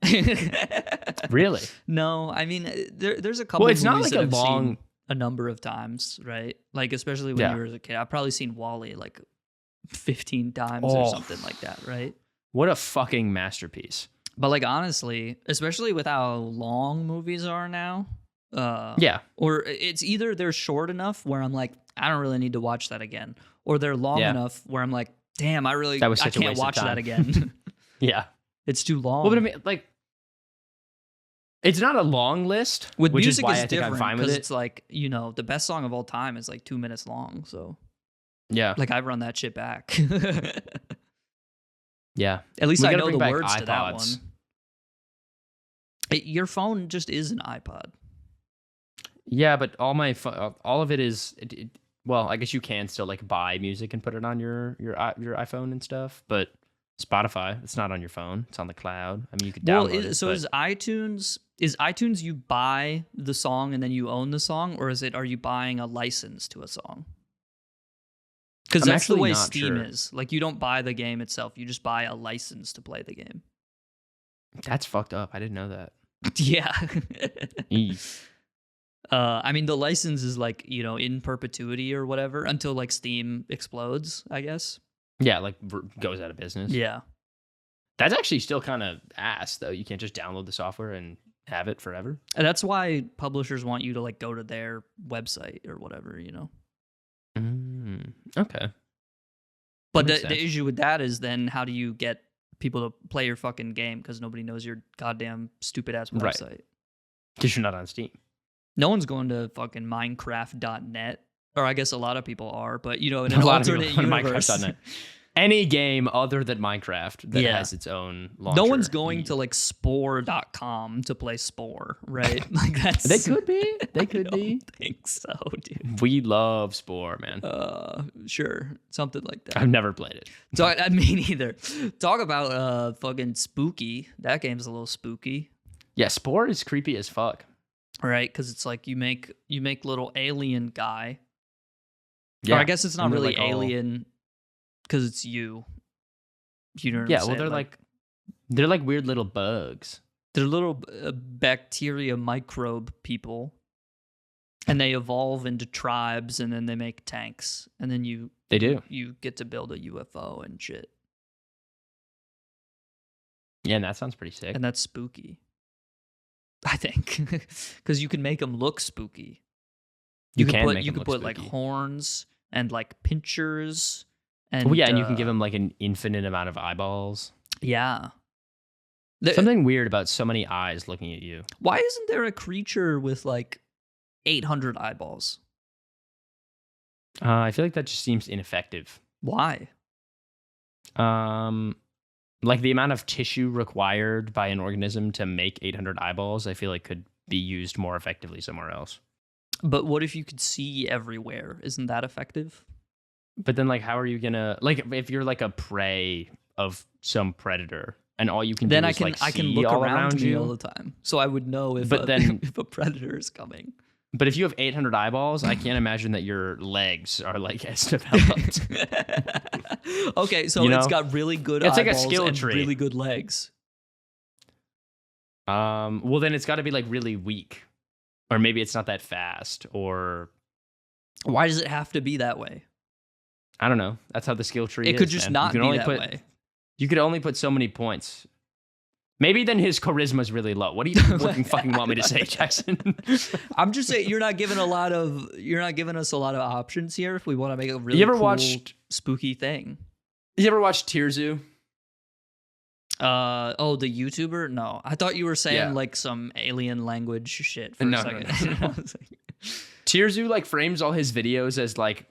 Really? No, I mean there's a couple. Well, it's not movies like that a I've long. seen a number of times, right? Like especially when you were a kid. I've probably seen Wall-E like 15 times or something like that, right? What a fucking masterpiece. But like honestly, especially with how long movies are now, yeah. Or it's either they're short enough where I'm like, I don't really need to watch that again, or they're long enough where I'm like, damn, I can't watch that again. Yeah. It's too long. Well, but I mean, like, it's not a long list. With which music, is why it's I think I'm different fine with because it. it's like, you know, the best song of all time is like 2 minutes long. So Yeah. like I run that shit back. Yeah. At least We I gotta know the bring back words to that iPods. one. Your phone just is an iPod. Yeah, but all of it is. Well, I guess you can still like buy music and put it on your iPhone and stuff, but Spotify, it's not on your phone; it's on the cloud. I mean, you could download it. So is iTunes you buy the song and then you own the song, or are you buying a license to a song? Because that's the actually way not Steam sure. is. Like you don't buy the game itself; you just buy a license to play the game. That's fucked up. I didn't know that. Yeah. Eee. I mean, the license is like, you know, in perpetuity or whatever until like Steam explodes, I guess. Yeah, like goes out of business. Yeah. That's actually still kind of ass, though. You can't just download the software and have it forever. And that's why publishers want you to like go to their website or whatever, you know. Okay. But That makes the sense. issue with that is then how do you get people to play your fucking game because nobody knows your goddamn stupid ass Right. website? Because you're not on Steam. No one's going to fucking Minecraft.net. Or I guess a lot of people are, but you know, in A an lot of people alternate are on universe. Minecraft.net. any game other than Minecraft that has its own launcher. No one's going to like spore.com to play Spore, right? Like that's They could be. They could I be. don't think so, dude. We love Spore, man. Sure, something like that. I've never played it. So I mean, either talk about fucking spooky. That game's a little spooky, Yeah, Spore is creepy as fuck. right? Because it's like you make little alien guy. Yeah, Or I guess it's not and they're, really like, all- alien because it's you. You know what Yeah, I'm well, saying? they're like weird little bugs. They're little bacteria microbe people, and they evolve into tribes, and then they make tanks, and then They do. you get to build a UFO and shit, Yeah, and that sounds pretty sick. and that's spooky. I think because you can make them look spooky. You can can put make you them can look put like spooky. horns and like pinchers, and Oh yeah, and you can give them like an infinite amount of eyeballs. yeah. Something weird about so many eyes looking at you. Why isn't there a creature with like 800 eyeballs? I feel like that just seems ineffective. Why? Like the amount of tissue required by an organism to make 800 eyeballs, I feel like could be used more effectively somewhere else. But what if you could see everywhere? Isn't that effective? But then, like, how are you gonna like if you're like a prey of some predator and all you can Then do I is can like I can see look all around me you? all the time, so I would know if But then- if a predator is coming. But if you have 800 eyeballs, I can't imagine that your legs are like as developed. Okay, so You know? it's got really good It's like a eyeballs skill and tree. really good legs. Well, then it's got to be like really weak, or maybe it's not that fast, or Why does it have to be that way? I don't know. That's how the skill tree is. It could just man. not You can be only that put, way. You could only put so many points. Maybe then his charisma is really low. What do you fucking want me to say, Jackson? I'm just saying you're not giving us a lot of options here if we want to make a really You ever cool, watched- spooky thing. You ever watched Tearzu? The YouTuber? No. I thought you were saying Yeah. like some alien language shit for No, a no, second. no. I was like, Tearzu like frames all his videos as like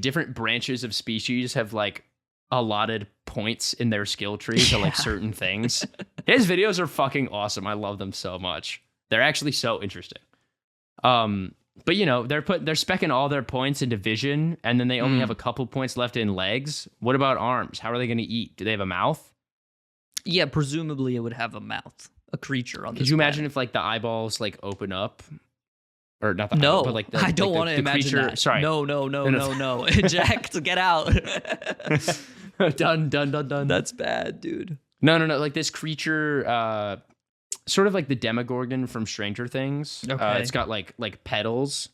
different branches of species have like allotted points in their skill tree to like certain things. His videos are fucking awesome. I love them so much. They're actually so interesting. But you know, they're specking all their points into vision, and then they only have a couple points left in legs. What about arms? How are they going to eat? Do they have a mouth? yeah, presumably it would have a mouth, a creature on this Could you imagine planet. if like the eyeballs like open up? Or not the No, eyeball, but like the, I don't want to the imagine creature, that. Sorry. No. Jack, get out. Done. That's bad, dude. No. Like this creature, sort of like the Demogorgon from Stranger Things. Okay. It's got like petals,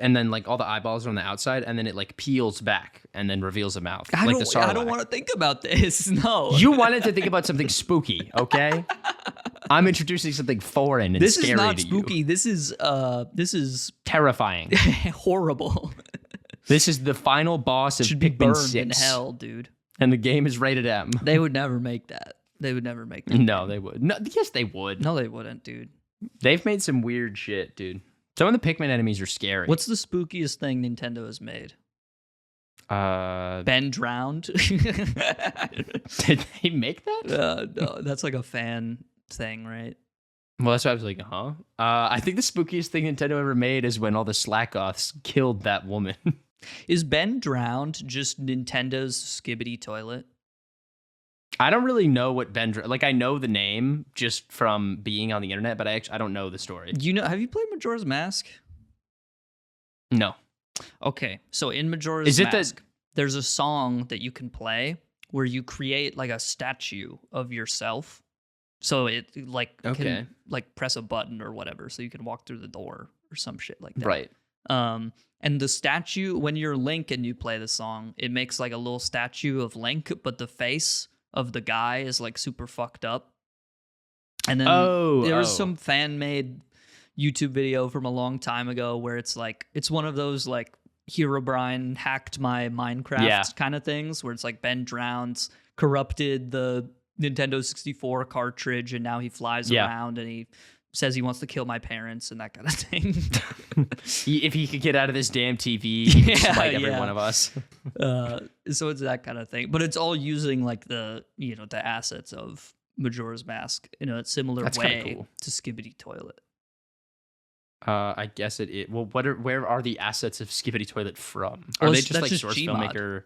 and then like all the eyeballs are on the outside, and then it like peels back and then reveals a mouth. I like the don't Sarlacc. want to think about this. No. You wanted to think about something spooky, okay? I'm introducing something foreign and This scary is not to spooky. you. This is Terrifying. horrible. This is the final boss of Should be Pikmin burned 6, in hell, dude. and the game is rated M. They would never make that. No, they would. No, yes, they would. No, they wouldn't, dude. They've made some weird shit, dude. Some of the Pikmin enemies are scary. What's the spookiest thing Nintendo has made? Ben drowned. Did they make that? No, that's like a fan thing, right? Well, that's why I was like, huh? I think the spookiest thing Nintendo ever made is when all the Slack-Goths killed that woman. Is Ben drowned just Nintendo's Skibbity toilet? I don't really know what like I know the name just from being on the internet, but I don't know the story. Have you played Majora's Mask? No. Okay, so in Majora's Is it Mask, there's a song that you can play where you create like a statue of yourself. So it like can like press a button or whatever, so you can walk through the door or some shit like that. Right. And the statue, when you're Link and you play the song, it makes like a little statue of Link, but the face of the guy is like super fucked up. And then there was some fan-made YouTube video from a long time ago where it's like, it's one of those like Herobrine hacked my Minecraft kind of things where it's like Ben drowns, corrupted the Nintendo 64 cartridge, and now he flies around and he says he wants to kill my parents and that kind of thing. If he could get out of this damn TV, he would smite every one of us. So it's that kind of thing, but it's all using like the assets of Majora's Mask in a similar way cool. to Skibidi Toilet. I guess it is. Well, where are the assets of Skibidi Toilet from? Are they just like Source Filmmaker?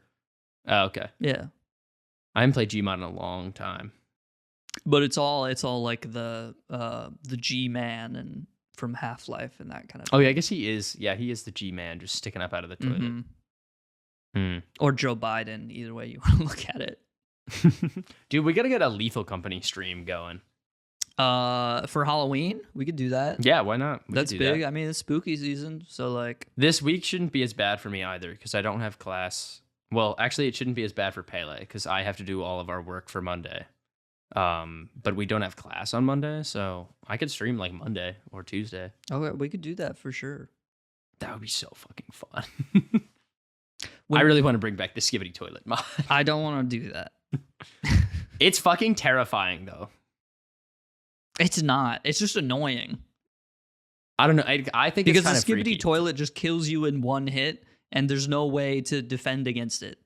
Oh, okay. Yeah. I haven't played Gmod in a long time. But it's all like the G-Man and from Half-Life and that kind of thing. Oh yeah, I guess he is. Yeah, he is the G-Man just sticking up out of the toilet. Or Joe Biden, either way you want to look at it. Dude, we gotta get a Lethal Company stream going. For Halloween, we could do that. Yeah, why not? That's big. I mean, it's spooky season, so like this week shouldn't be as bad for me either because I don't have class. Well, actually, it shouldn't be as bad for Pele because I have to do all of our work for Monday. But we don't have class on Monday, so I could stream like Monday or Tuesday. Okay, we could do that for sure. That would be so fucking fun. I really want to bring back the Skibidi Toilet mod. I don't want to do that. It's fucking terrifying though. It's not. It's just annoying. I don't know. I think because it's kind the of Skibidi freaky. Toilet just kills you in one hit, and there's no way to defend against it.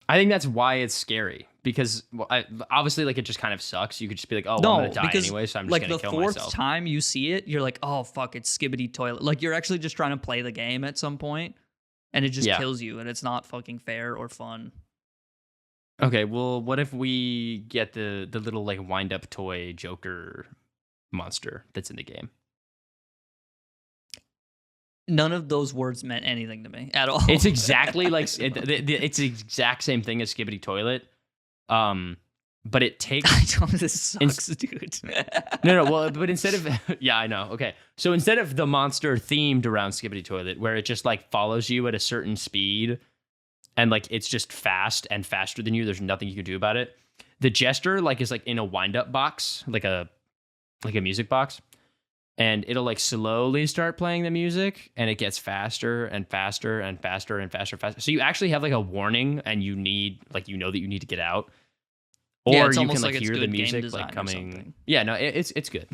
I think that's why it's scary because obviously, like, it just kind of sucks. You could just be like, "Oh, no, I'm gonna die because, anyway, so I'm just like gonna kill the myself." fourth time you see it, you're like, "Oh fuck, it's Skibidi Toilet." Like you're actually just trying to play the game at some point, and it just kills you, and it's not fucking fair or fun. Okay, well, what if we get the little like wind up toy Joker monster that's in the game? None of those words meant anything to me at all. It's exactly like it's the exact same thing as Skibidi Toilet, but it takes. I don't. This sucks, dude. No. Well, but instead of yeah, I know. Okay, so instead of the monster themed around Skibidi Toilet, where it just like follows you at a certain speed, and like it's just fast and faster than you, there's nothing you can do about it. The Jester like is like in a wind up box, like a music box. And it'll like slowly start playing the music and it gets faster and faster and faster and faster and faster. So you actually have like a warning and you need like, that you need to get out. Or you can like hear the music like coming. Yeah, no, it's good.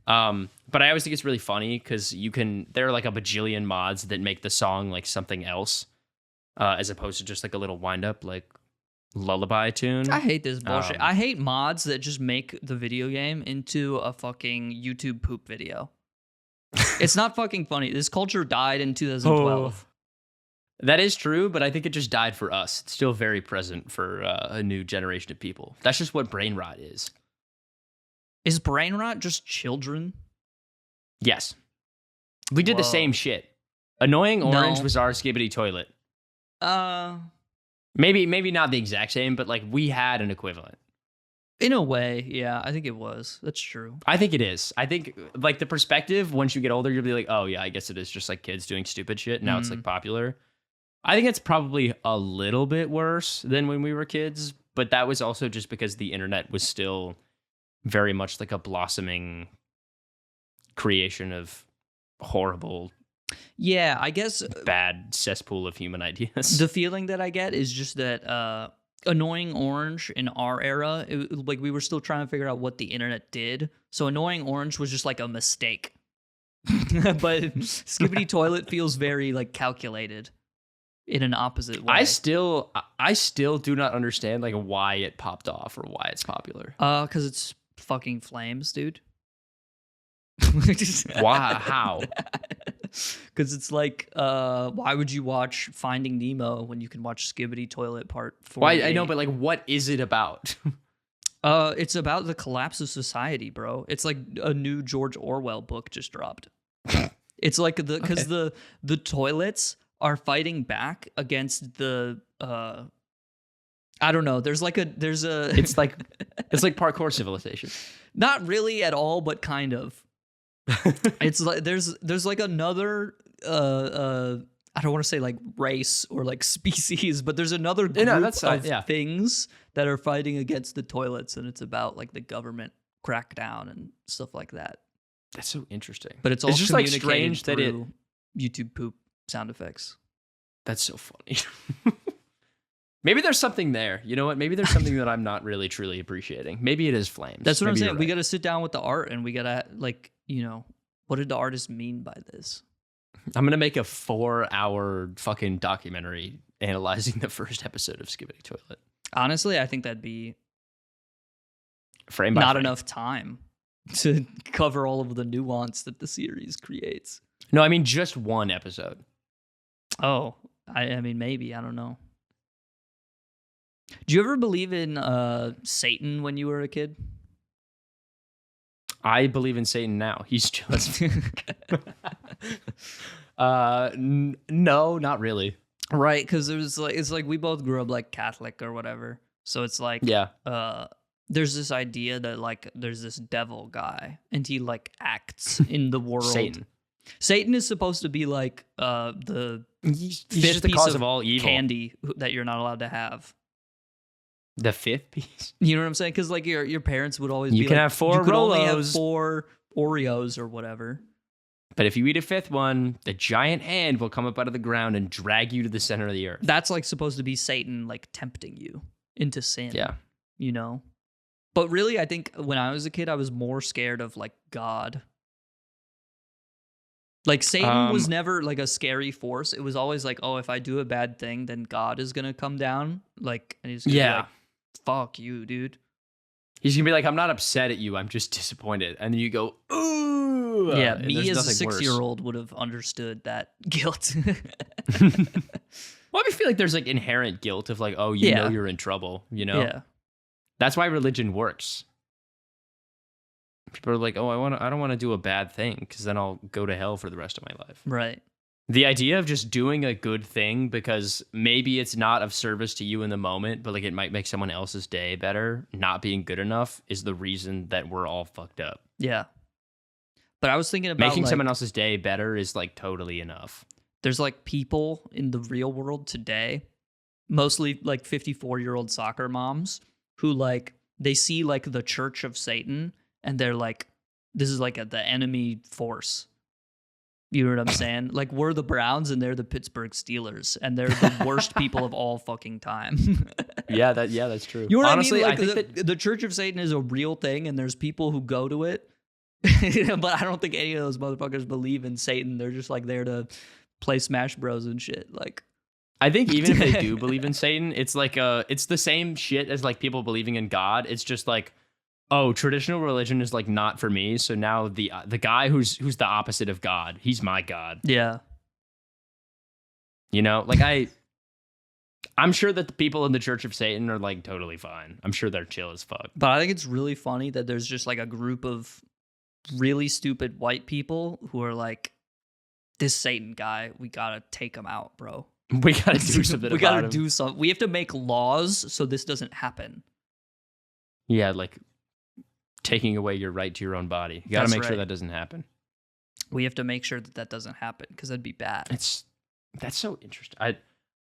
But I always think it's really funny because there are like a bajillion mods that make the song like something else as opposed to just like a little wind up like lullaby tune. I hate this bullshit. I hate mods that just make the video game into a fucking YouTube poop video. It's not fucking funny. This culture died in 2012. That is true, but I think it just died for us. It's still very present for a new generation of people. That's just what brain rot is. Is brain rot just children? Yes. We did the same shit. Annoying Orange was our Skibidi Toilet. Maybe not the exact same, but like we had an equivalent. In a way, yeah, I think it was. That's true. I think it is. I think like the perspective, once you get older, you'll be like, oh yeah, I guess it is just like kids doing stupid shit. Now it's like popular. I think it's probably a little bit worse than when we were kids, but that was also just because the internet was still very much like a blossoming creation of horrible, I guess bad cesspool of human ideas. The feeling that I get is just that Annoying Orange in our era, like we were still trying to figure out what the internet did. So Annoying Orange was just like a mistake. But Skibidi Toilet feels very like calculated in an opposite way. I still do not understand like why it popped off or why it's popular. Because it's fucking flames, dude. Why? How? Because it's like, why would you watch Finding Nemo when you can watch Skibidi Toilet Part 4? Why? I know, but like, what is it about? It's about the collapse of society, bro. It's like a new George Orwell book just dropped. It's like because the toilets are fighting back against the I don't know. There's a it's like parkour civilization. Not really at all, but kind of. It's like there's like another I don't want to say like race or like species, but there's another group of things that are fighting against the toilets, and it's about like the government crackdown and stuff like that. That's so interesting. But it's all just like strange that YouTube poop sound effects. That's so funny. Maybe there's something there. You know what? Maybe there's something that I'm not really truly appreciating. Maybe it is flames. That's what I'm saying. Right. We got to sit down with the art and we got to like what did the artist mean by this? I'm gonna make a 4-hour fucking documentary analyzing the first episode of Skibidi Toilet. Honestly, I think that'd be frame by not frame. enough time to cover all of the nuance that the series creates. No, I mean just one episode. Oh, I mean, maybe. I don't know. Do you ever believe in Satan when you were a kid? I believe in Satan now. He's just... no, not really. Right, because it's like we both grew up like Catholic or whatever. So it's like, there's this idea that like there's this devil guy and he like acts in the world. Satan is supposed to be like he's just the cause of all evil. Candy that you're not allowed to have. The fifth piece? You know what I'm saying? Because like your parents would always you be can like, have 4 you could only have Rolos. 4 Oreos or whatever. But if you eat a 5th one, the giant hand will come up out of the ground and drag you to the center of the earth. That's like supposed to be Satan like tempting you into sin. Yeah. You know? But really, I think when I was a kid, I was more scared of like God. Like Satan was never like a scary force. It was always like, oh, if I do a bad thing, then God is going to come down. Like, and he's going to be like, fuck you, dude. He's going to be like, I'm not upset at you. I'm just disappointed. And then you go, ooh. Yeah, me as a 6-year-old would have understood that guilt. Well, I feel like there's like inherent guilt of like, oh, you know you're in trouble, you know? Yeah. That's why religion works. People are like, oh, I don't want to do a bad thing because then I'll go to hell for the rest of my life. Right. The idea of just doing a good thing because maybe it's not of service to you in the moment, but like it might make someone else's day better, not being good enough is the reason that we're all fucked up. Yeah. But I was thinking about making like, someone else's day better is like totally enough. There's like people in the real world today, mostly like 54-year-old soccer moms who like, they see like the Church of Satan and they're like, this is like the enemy force. You know what I'm saying? Like we're the Browns and they're the Pittsburgh Steelers and they're the worst people of all fucking time. Yeah, that's true. You know what Honestly, I mean? Like I think the Church of Satan is a real thing and there's people who go to it. But I don't think any of those motherfuckers believe in Satan. They're just like there to play Smash Bros and shit. Like I think even if they do believe in Satan, it's like it's the same shit as like people believing in God. It's just like, oh, traditional religion is like not for me. So now the guy who's the opposite of God, he's my God. Yeah. You know, like I'm sure that the people in the Church of Satan are like totally fine. I'm sure they're chill as fuck. But I think it's really funny that there's just like a group of really stupid white people who are like, this Satan guy, we gotta take him out, bro. We gotta do something we about gotta him. do something. We have to make laws so this doesn't happen. Yeah, like taking away your right to your own body. You gotta That's make sure right. that doesn't happen. We have to make sure that doesn't happen because that'd be bad. That's so interesting.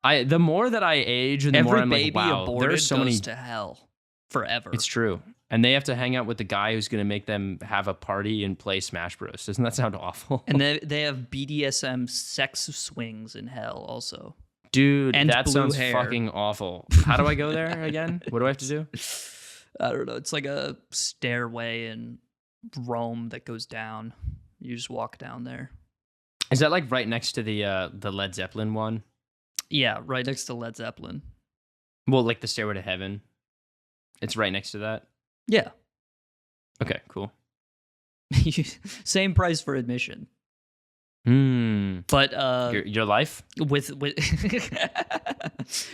I the more that I age and the Every more I'm like, baby wow, aborted there's so goes many to hell forever. It's true. And they have to hang out with the guy who's going to make them have a party and play Smash Bros. Doesn't that sound awful? And they have BDSM sex swings in hell also. Dude, and that blue sounds hair. fucking awful. How do I go there again? What do I have to do? I don't know. It's like a stairway in Rome that goes down. You just walk down there. Is that like right next to the Led Zeppelin one? Yeah, right next to Led Zeppelin. Well, like the Stairway to Heaven. It's right next to that? Yeah. Okay, cool. Same price for admission. But But your life? with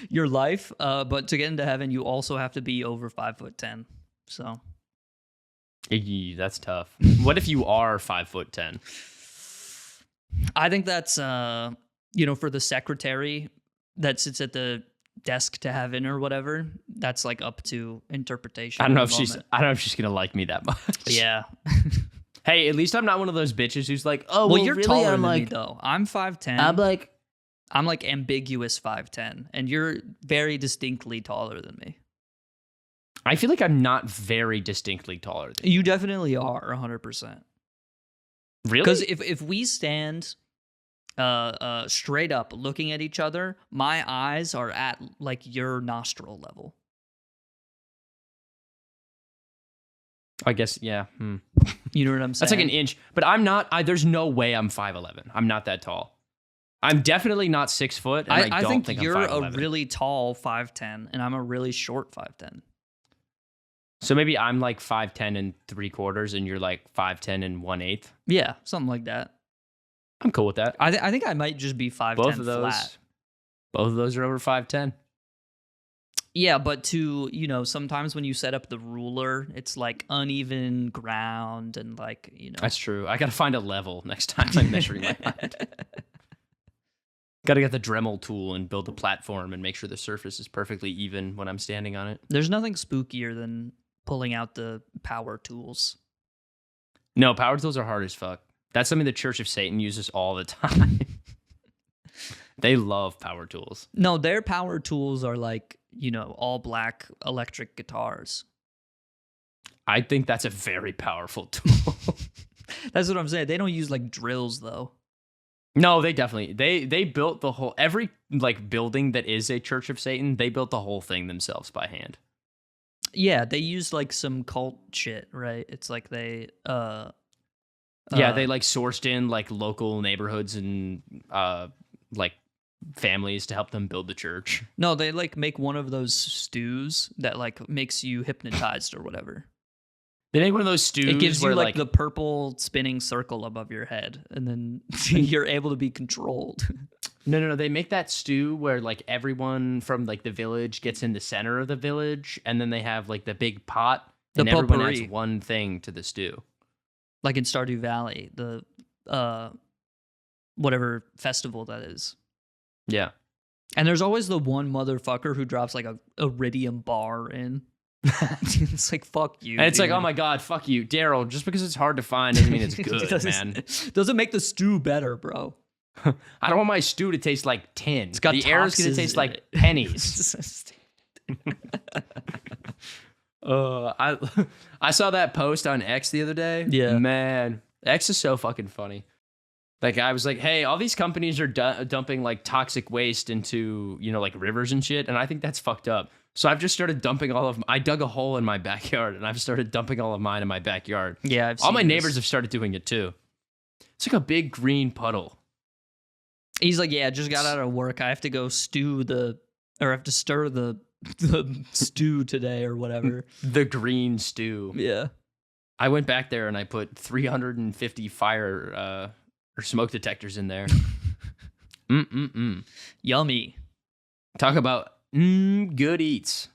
your life, but to get into heaven you also have to be over 5'10". So That's tough. What if you are 5'10"? I think that's for the secretary that sits at the desk to heaven or whatever, that's like up to interpretation. I don't know if she's gonna like me that much. Yeah. Hey, at least I'm not one of those bitches who's like, oh, well, you're really, taller I'm than like, me though. I'm 5'10". I'm like ambiguous 5'10", and you're very distinctly taller than me. I feel like I'm not very distinctly taller than You definitely are 100%. Really? Because if we stand straight up looking at each other, my eyes are at like your nostril level. I guess, yeah. You know what I'm saying? That's like an inch. But I'm not, there's no way I'm 5'11". I'm not that tall. I'm definitely not 6 foot, and I don't think you're I'm 5'11". a really tall 5'10", and I'm a really short 5'10". So maybe I'm like 5'10" and 3/4, and you're like 5'10" and 1/8. Yeah, something like that. I'm cool with that. I think I might just be 5'10" Both of those, flat. both of those are over 5'10". Yeah, but sometimes when you set up the ruler, it's like uneven ground and like, That's true. I got to find a level next time I'm measuring my height. Got to get the Dremel tool and build a platform and make sure the surface is perfectly even when I'm standing on it. There's nothing spookier than pulling out the power tools. No, power tools are hard as fuck. That's something the Church of Satan uses all the time. They love power tools. No, their power tools are like, all black electric guitars. I think that's a very powerful tool. That's what I'm saying. They don't use like drills though. No, they definitely they built the whole every like building that is a Church of Satan, they built the whole thing themselves by hand. Yeah, they used like some cult shit, right? It's like they they like sourced in like local neighborhoods and like families to help them build the church. No, they like make one of those stews that like makes you hypnotized or whatever. They make one of those stews. It gives you where, like the purple spinning circle above your head, and then you're able to be controlled. No. They make that stew where like everyone from like the village gets in the center of the village, and then they have like the big pot, and everyone adds one thing to the stew. Like in Stardew Valley, the whatever festival that is. Yeah. And there's always the one motherfucker who drops like a iridium bar in. It's like, fuck you. And it's dude. like, oh my God, fuck you. Daryl, just because it's hard to find doesn't mean it's good, man. Doesn't make the stew better, bro. I don't want my stew to taste like tin. It's got the air is going to taste like pennies. I saw that post on X the other day. Yeah. Man, X is so fucking funny. Like, I was like, hey, all these companies are dumping like toxic waste into, like rivers and shit. And I think that's fucked up. So I've just started dumping I dug a hole in my backyard and I've started dumping all of mine in my backyard. Yeah. All my neighbors have started doing it too. It's like a big green puddle. He's like, yeah, just got out of work. I have to go stir the stew today or whatever. The green stew. Yeah. I went back there and I put 350 fire or smoke detectors in there. Yummy. Talk about good eats.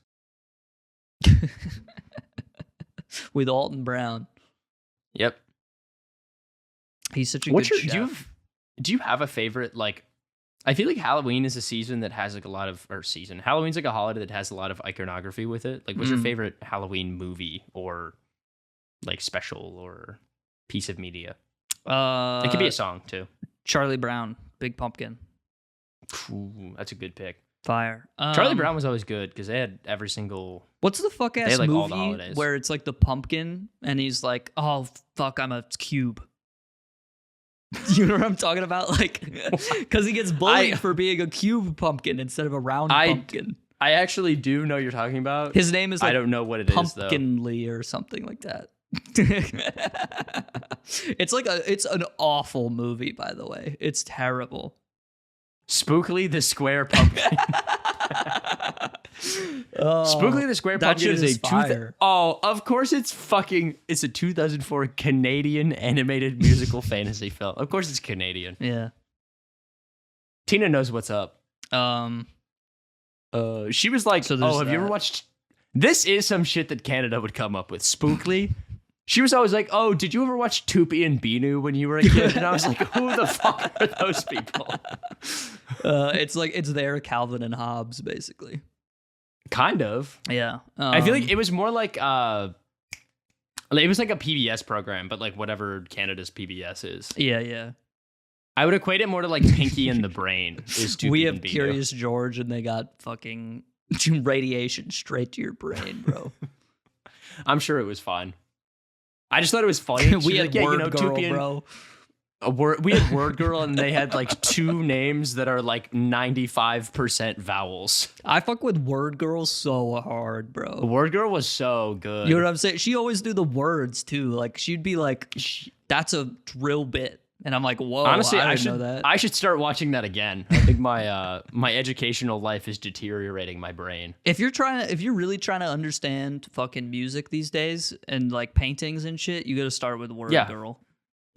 With Alton Brown. Yep. He's such a good chef. Do you have a favorite, like, I feel like Halloween is a season that has like a lot of, Halloween's like a holiday that has a lot of iconography with it. Like, what's your favorite Halloween movie or like special or piece of media? It could be a song too. Charlie Brown, Big Pumpkin. Ooh, that's a good pick. Fire. Charlie Brown was always good because they had every single. What's the fuck ass like movie where it's like the pumpkin and he's like, oh fuck, I'm a cube. You know what I'm talking about? Like, because he gets bullied for being a cube pumpkin instead of a round pumpkin. I actually do know what you're talking about. His name is like I don't know what it is though. Pumpkinly or something like that. It's an awful movie, by the way. It's terrible. Spookly the Square Pumpkin. Spookly the Square Pumpkin is a fire. Of course it's a 2004 Canadian animated musical fantasy film. Of course it's Canadian. Yeah. Tina knows what's up. She was like, have you ever watched? This is some shit that Canada would come up with. Spookly. She was always like, oh, did you ever watch Tupi and Binu when you were a kid? And I was like, who the fuck are those people? It's their Calvin and Hobbes, basically. Kind of. Yeah. I feel like it was more like, it was like a PBS program, but like whatever Canada's PBS is. Yeah. I would equate it more to like Pinky and the Brain. We have Curious George and they got fucking radiation straight to your brain, bro. I'm sure it was fine. I just thought it was funny. We had Word Girl, bro. We had Word Girl, and they had like two names that are like 95% vowels. I fuck with Word Girl so hard, bro. Word Girl was so good. You know what I'm saying? She always do the words too. Like she'd be like, "That's a drill bit," and I'm like, "Whoa!" Honestly, I should know that. I should start watching that again. I think my educational life is deteriorating my brain. If you're really trying to understand fucking music these days and like paintings and shit, you got to start with Word Girl.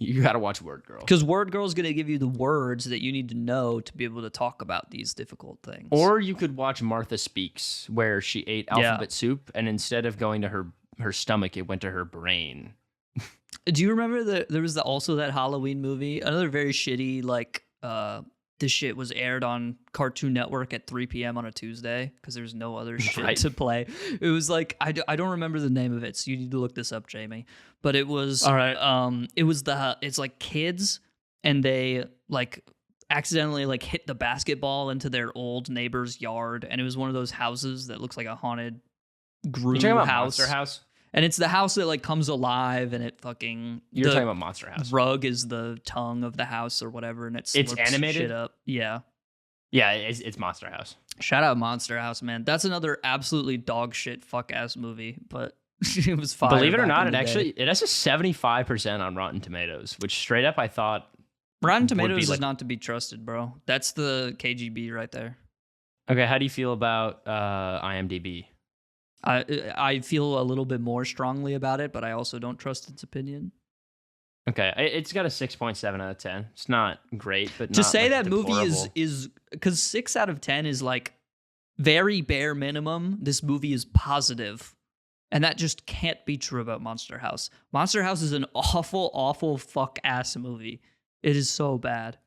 You got to watch Word Girl. Because Word Girl is going to give you the words that you need to know to be able to talk about these difficult things. Or you could watch Martha Speaks, where she ate alphabet soup, and instead of going to her stomach, it went to her brain. Do you remember that there was also that Halloween movie? Another very shitty, like, this shit was aired on Cartoon Network at 3 p.m. on a Tuesday because there's no other shit to play. It was like, I don't remember the name of it, so you need to look this up, Jamie. But it was, all right. It's like kids, and they like accidentally like hit the basketball into their old neighbor's yard, and it was one of those houses that looks like a haunted Gru You're talking about house. Monster House? And it's the house that like comes alive, and it fucking. You're talking about Monster House. Rug is the tongue of the house or whatever, and it's animated shit up. Yeah, it's Monster House. Shout out Monster House, man. That's another absolutely dog shit fuck ass movie, but it was fire. Believe it or not, it has a 75% on Rotten Tomatoes, which straight up I thought Rotten Tomatoes is not to be trusted, bro. That's the KGB right there. Okay, how do you feel about IMDb? I feel a little bit more strongly about it, but I also don't trust its opinion. Okay, it's got a 6.7 out of 10. It's not great, but to not, say like, that deplorable. movie is because 6 out of 10 is like very bare minimum. This movie is positive, and that just can't be true about Monster House. Monster House is an awful, awful fuck ass movie. It is so bad.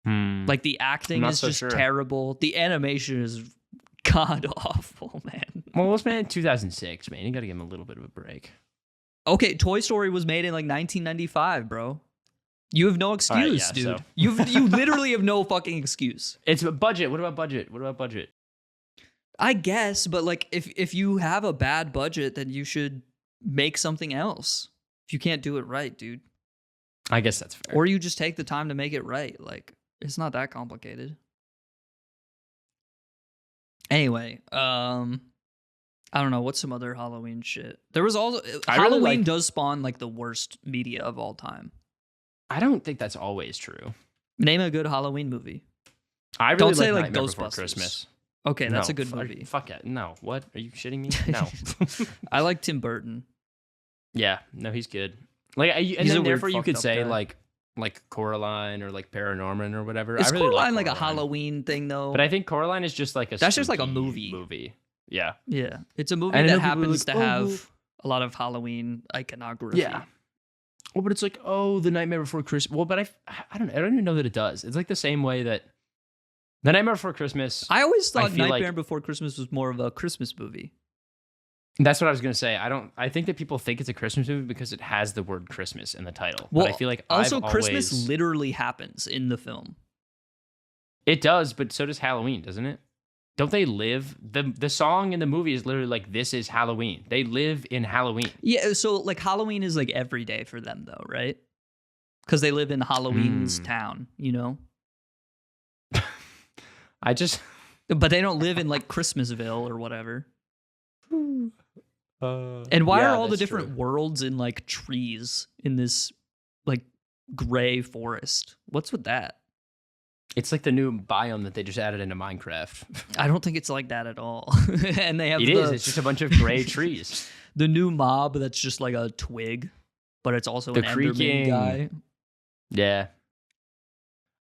Like the acting is just terrible. The animation is god awful, man. Well, it was made in 2006, man. You got to give him a little bit of a break. Okay, Toy Story was made in like 1995, bro. You have no excuse, right, dude. So. You literally have no fucking excuse. It's a budget. What about budget? I guess, but like if you have a bad budget, then you should make something else. If you can't do it right, dude. I guess that's fair. Or you just take the time to make it right. Like it's not that complicated. Anyway, I don't know what's some other Halloween shit. There was also Halloween does spawn like the worst media of all time. I don't think that's always true. Name a good Halloween movie. I really don't say like Nightmare Ghostbusters. Before Christmas. Okay, that's a good movie. Fuck it. No. What? Are you shitting me? No. I like Tim Burton. Yeah. No, he's good. Like, and then therefore you could say guy. like Coraline or like Paranorman or whatever. Is I really Coraline like a Halloween thing though? But I think Coraline is just like that's just like a movie. Yeah. Yeah. It's a movie that happens to have a lot of Halloween iconography. Yeah. Well, but it's like, oh, The Nightmare Before Christmas. Well, but I don't even know that it does. It's like the same way that The Nightmare Before Christmas. I always thought Nightmare Before Christmas was more of a Christmas movie. That's what I was gonna say. I think that people think it's a Christmas movie because it has the word Christmas in the title. Well, but I feel like also Christmas literally happens in the film. It does, but so does Halloween, doesn't it? Don't they live the song in the movie is literally like this is Halloween. They live in Halloween. Yeah, so like Halloween is like every day for them though, right? Because they live in Halloween's town, you know. But they don't live in like Christmasville or whatever. And why are all the different worlds in like trees in this like gray forest? What's with that? It's like the new biome that they just added into Minecraft. I don't think it's like that at all. And they have it's just a bunch of gray trees. The new mob that's just like a twig, but it's also an creaking Enderman guy. Yeah.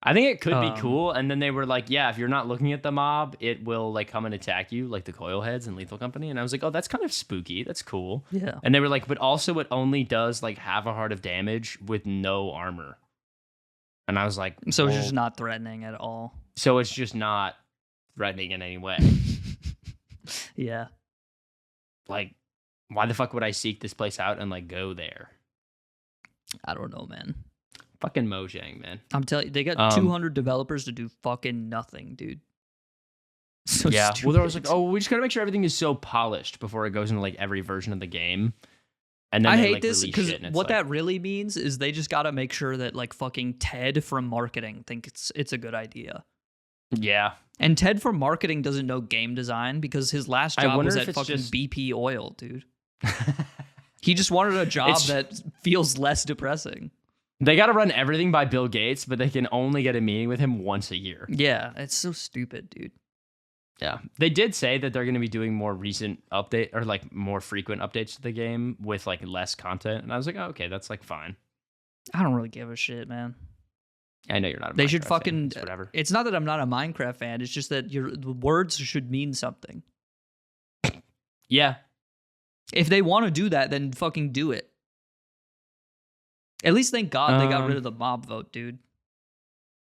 I think it could be cool, and then they were like, yeah, if you're not looking at the mob, it will like come and attack you, like the Coil Heads and Lethal Company. And I was like, oh, that's kind of spooky. That's cool. Yeah. And they were like, but also it only does like half a heart of damage with no armor. And I was like, so it's just not threatening at all. So it's just not threatening in any way. Yeah. Like, why the fuck would I seek this place out and like go there? I don't know, man. Fucking Mojang, man. I'm telling you, they got 200 developers to do fucking nothing, dude. So yeah. stupid. Well, there was like, oh, we just gotta make sure everything is so polished before it goes into like every version of the game. And then I they, hate like, this release because shit, and it's what like, that really means is they just got to make sure that like fucking Ted from marketing thinks it's a good idea. yeah. And Ted from marketing doesn't know game design because his last I job wonder was if at it's fucking just- BP Oil, dude. He just wanted a job that feels less depressing. They got to run everything by Bill Gates, but they can only get a meeting with him once a year. Yeah, it's so stupid, dude. Yeah. They did say that they're going to be doing more recent update or like more frequent updates to the game with like less content. And I was like, oh, okay, that's like fine. I don't really give a shit, man. I know you're not a They should Minecraft fucking fan. It's whatever. It's not that I'm not a Minecraft fan. It's just that the words should mean something. Yeah. If they want to do that, then fucking do it. At least thank God they got rid of the mob vote, dude.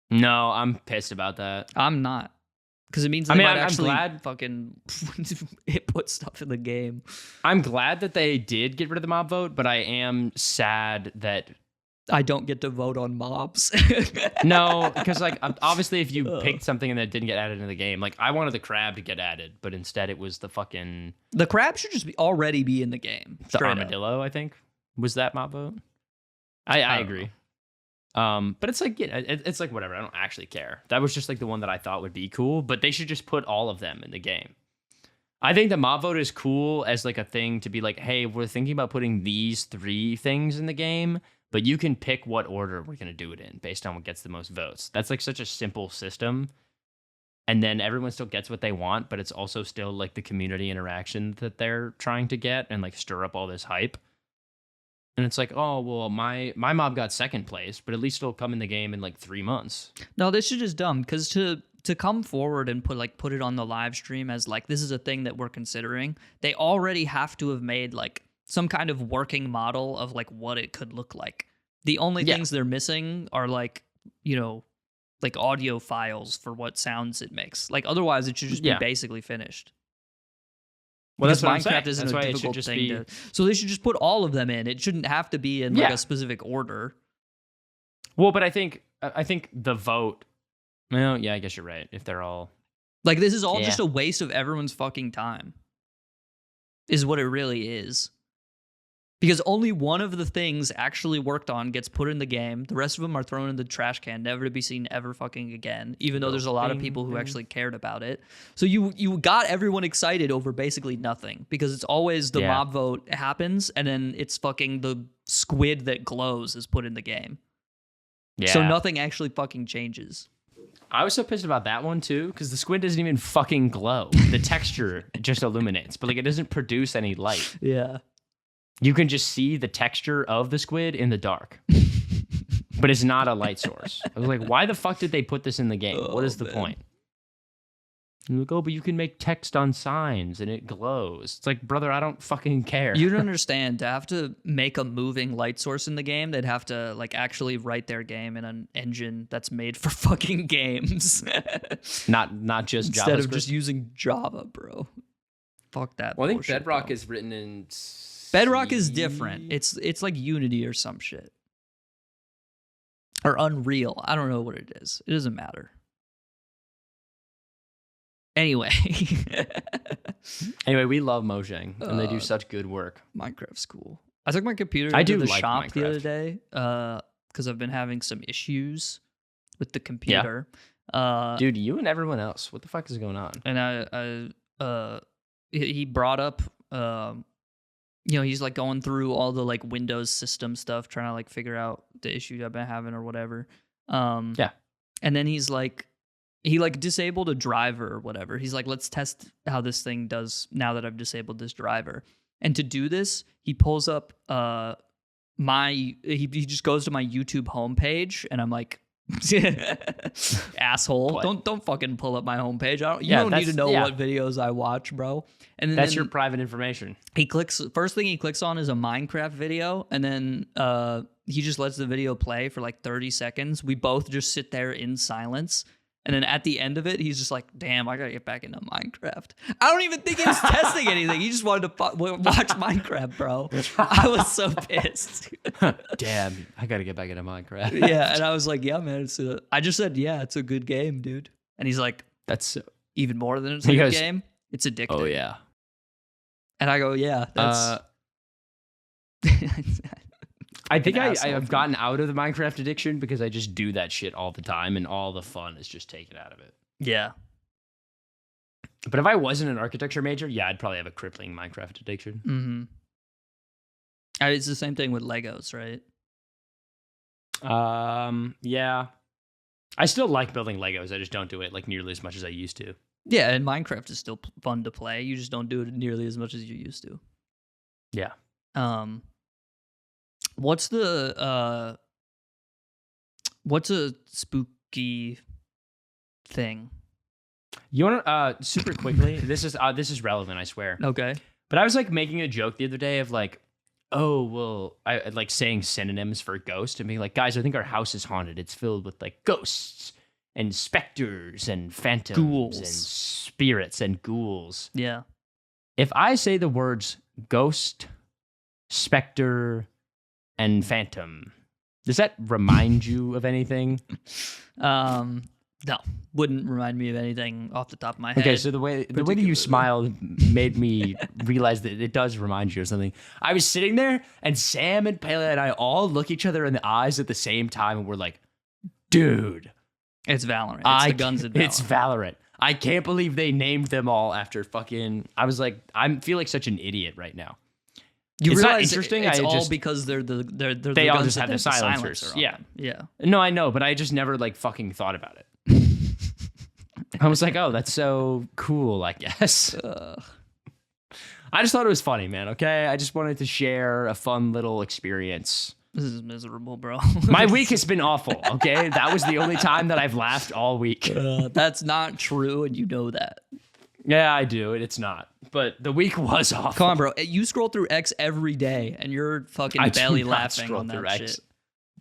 No, I'm pissed about that. I'm not. Because it means they might actually glad, fucking put stuff in the game. I'm glad that they did get rid of the mob vote, but I am sad that I don't get to vote on mobs. no, because like obviously if you picked something and that didn't get added in the game, like I wanted the crab to get added, but instead it was the fucking the crab should just already be in the game. The armadillo, I think, was that mob vote. I agree. But it's like, it's like whatever. I don't actually care. That was just like the one that I thought would be cool, but they should just put all of them in the game. I think the mob vote is cool as like a thing to be like, hey, we're thinking about putting these 3 things in the game, but you can pick what order we're going to do it in based on what gets the most votes. That's like such a simple system. And then everyone still gets what they want, but it's also still like the community interaction that they're trying to get and like stir up all this hype. And it's like, oh, well, my mob got second place, but at least it'll come in the game in like 3 months. No, this is just dumb because to come forward and put it on the live stream as like this is a thing that we're considering, they already have to have made like some kind of working model of like what it could look like. The only things they're missing are like, you know, like audio files for what sounds it makes. Like otherwise it should just be basically finished. Well, because that's what Minecraft isn't a difficult thing to. So they should just put all of them in. It shouldn't have to be in like a specific order. Well, but I think the vote. Well, yeah, I guess you're right. If they're all like, this is all just a waste of everyone's fucking time. Is what it really is. Because only one of the things actually worked on gets put in the game. The rest of them are thrown in the trash can, never to be seen ever fucking again, even though there's a lot of people who actually cared about it. So you got everyone excited over basically nothing, because it's always the mob vote happens, and then it's fucking the squid that glows is put in the game. Yeah. So nothing actually fucking changes. I was so pissed about that one too, because the squid doesn't even fucking glow. The texture just illuminates, but like it doesn't produce any light. Yeah. You can just see the texture of the squid in the dark, but it's not a light source. I was like, why the fuck did they put this in the game? What is the point? And like, oh, but you can make text on signs and it glows. It's like, brother, I don't fucking care. You don't understand. To have to make a moving light source in the game, they'd have to like actually write their game in an engine that's made for fucking games. not just JavaScript. Instead of just using Java, bro. Fuck that. Well, I think Bedrock is written in Bedrock is different. It's like Unity or some shit. Or Unreal. I don't know what it is. It doesn't matter. Anyway. Anyway, we love Mojang, and they do such good work. Minecraft's cool. I took my computer to the shop Minecraft the other day because I've been having some issues with the computer. Yeah. Dude, you and everyone else. What the fuck is going on? And he brought up you know, he's like going through all the like Windows system stuff, trying to like figure out the issues I've been having or whatever. Yeah. And then he's like, he like disabled a driver or whatever. He's like, let's test how this thing does now that I've disabled this driver. And to do this, he pulls up he just goes to my YouTube homepage, and I'm like, asshole, what? Don't fucking pull up my homepage. You don't need to know what videos I watch, bro. And then, that's your private information. First thing he clicks on is a Minecraft video, and then he just lets the video play for like 30 seconds. We both just sit there in silence. And then at the end of it, he's just like, damn, I gotta get back into Minecraft. I don't even think he was testing anything. He just wanted to watch Minecraft, bro. I was so pissed. Damn, I gotta get back into Minecraft. Yeah, and I was like, yeah, man. I just said, yeah, it's a good game, dude. And he's like, that's even more than it's a good game. It's addictive. Oh, yeah. And I go, yeah, I think I've gotten out of the Minecraft addiction because I just do that shit all the time, and all the fun is just taken out of it. Yeah. But if I wasn't an architecture major, yeah, I'd probably have a crippling Minecraft addiction. Mm-hmm. It's the same thing with Legos, right? Yeah. I still like building Legos. I just don't do it like nearly as much as I used to. Yeah, and Minecraft is still fun to play. You just don't do it nearly as much as you used to. Yeah. What's a spooky thing? You want to super quickly? This is relevant, I swear. Okay. But I was like making a joke the other day of like, oh, well, I like saying synonyms for ghost and being like, guys, I think our house is haunted. It's filled with like ghosts and specters and phantoms ghouls and spirits and ghouls. Yeah. If I say the words ghost, specter, and phantom, does that remind you of anything? No, wouldn't remind me of anything off the top of my head. Okay, so the way that you smiled made me realize that it does remind you of something. I was sitting there, and Sam and Pele and I all look each other in the eyes at the same time, and we're like, dude. It's Valorant. It's the guns in Valorant. It's Valorant. I can't believe they named them all after fucking... I was like, I feel like such an idiot right now. You it's realize not interesting. It's all because they're the they all guns just have the silencers. Yeah. Yeah. No, I know, but I just never like fucking thought about it. I was like, oh, that's so cool, I guess. I just thought it was funny, man, okay? I just wanted to share a fun little experience. This is miserable, bro. My week has been awful, okay? That was the only time that I've laughed all week. That's not true, and you know that. Yeah, I do. It's not. But the week was awful. Come on, bro. You scroll through X every day, and you're fucking belly laughing on that shit.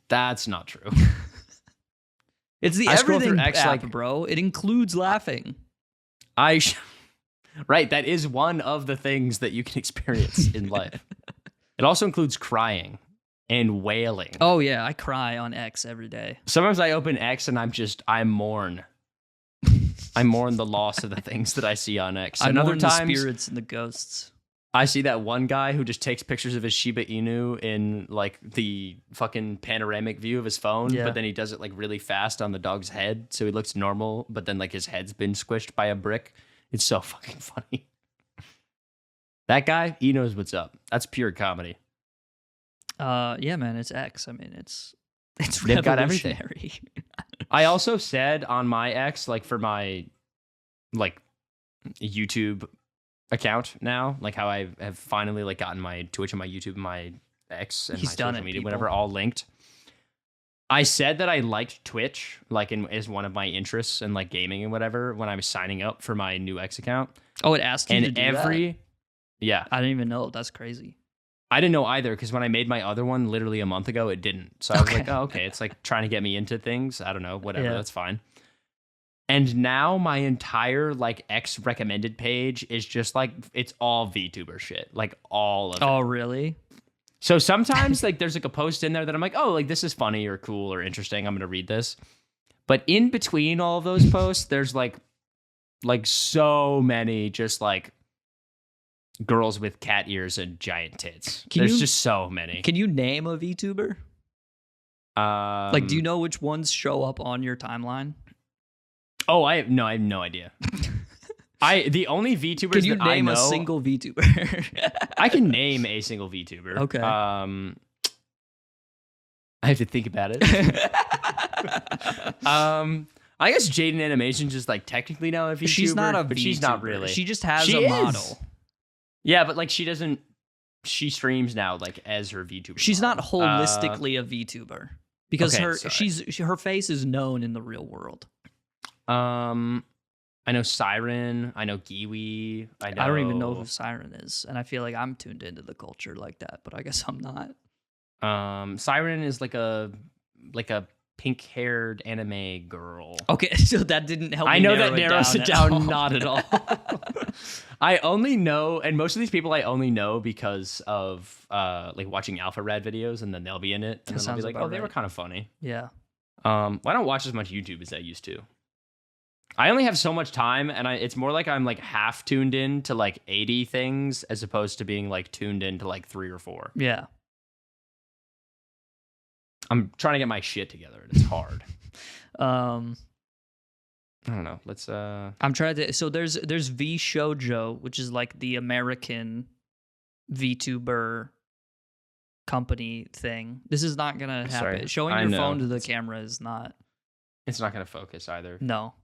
That's not true. It's the everything app, bro. It includes laughing. Right, that is one of the things that you can experience in life. It also includes crying and wailing. Oh, yeah. I cry on X every day. Sometimes I open X and I mourn. I mourn the loss of the things that I see on X. And other times, the spirits and the ghosts. I see that one guy who just takes pictures of his Shiba Inu in like the fucking panoramic view of his phone, but then he does it like really fast on the dog's head, so he looks normal, but then like his head's been squished by a brick. It's so fucking funny. That guy, he knows what's up. That's pure comedy. Yeah, man, it's X. I mean, it's they've got everything. I also said on my X, like for my like YouTube account now, like how I have finally like gotten my Twitch and my YouTube and my X and my social media, whatever, all linked. I said that I liked Twitch, like as one of my interests and like gaming and whatever when I was signing up for my new X account. Oh, it asked you to do that? Yeah. I didn't even know. That's crazy. I didn't know either, because when I made my other one literally a month ago, it didn't. So I was like, oh, okay, it's like trying to get me into things. I don't know, whatever, that's fine. And now my entire like X recommended page is just like, it's all VTuber shit, like all of it. Oh, really? So sometimes like there's like a post in there that I'm like, oh, like this is funny or cool or interesting. I'm going to read this. But in between all of those posts, there's like so many just like girls with cat ears and giant tits. There's just so many. Can you name a VTuber? Like, do you know which ones show up on your timeline? Oh, I have no idea. The only VTubers can you that I name know, a single VTuber? I can name a single VTuber. Okay. I have to think about it. I guess Jaden Animation's just like technically now a VTuber. She's not a but VTuber. She's not really. She just has a model. Yeah, but like she streams now like as her VTuber. She's model. not holistically a VTuber because her face is known in the real world. I know Siren. I know Giwi. I don't even know who Siren is, and I feel like I'm tuned into the culture like that, but I guess I'm not. Siren is like a pink-haired anime girl. Okay, so that didn't help. I know that narrows it down not at all. I only know, and most of these people I only know because of like watching Alpha Rad videos, and then they'll be in it, and then I'll be like, oh, they were kind of funny. Yeah. I don't watch as much YouTube as I used to. I only have so much time, and it's more like I'm like half tuned in to like 80 things as opposed to being like tuned in to like 3 or 4. Yeah. I'm trying to get my shit together, and it's hard. Um, I don't know. Let's. I'm trying to. So there's vShoujo, which is like the American VTuber company thing. This is not gonna happen. Sorry, Showing your phone to the camera is not. It's not gonna focus either. No.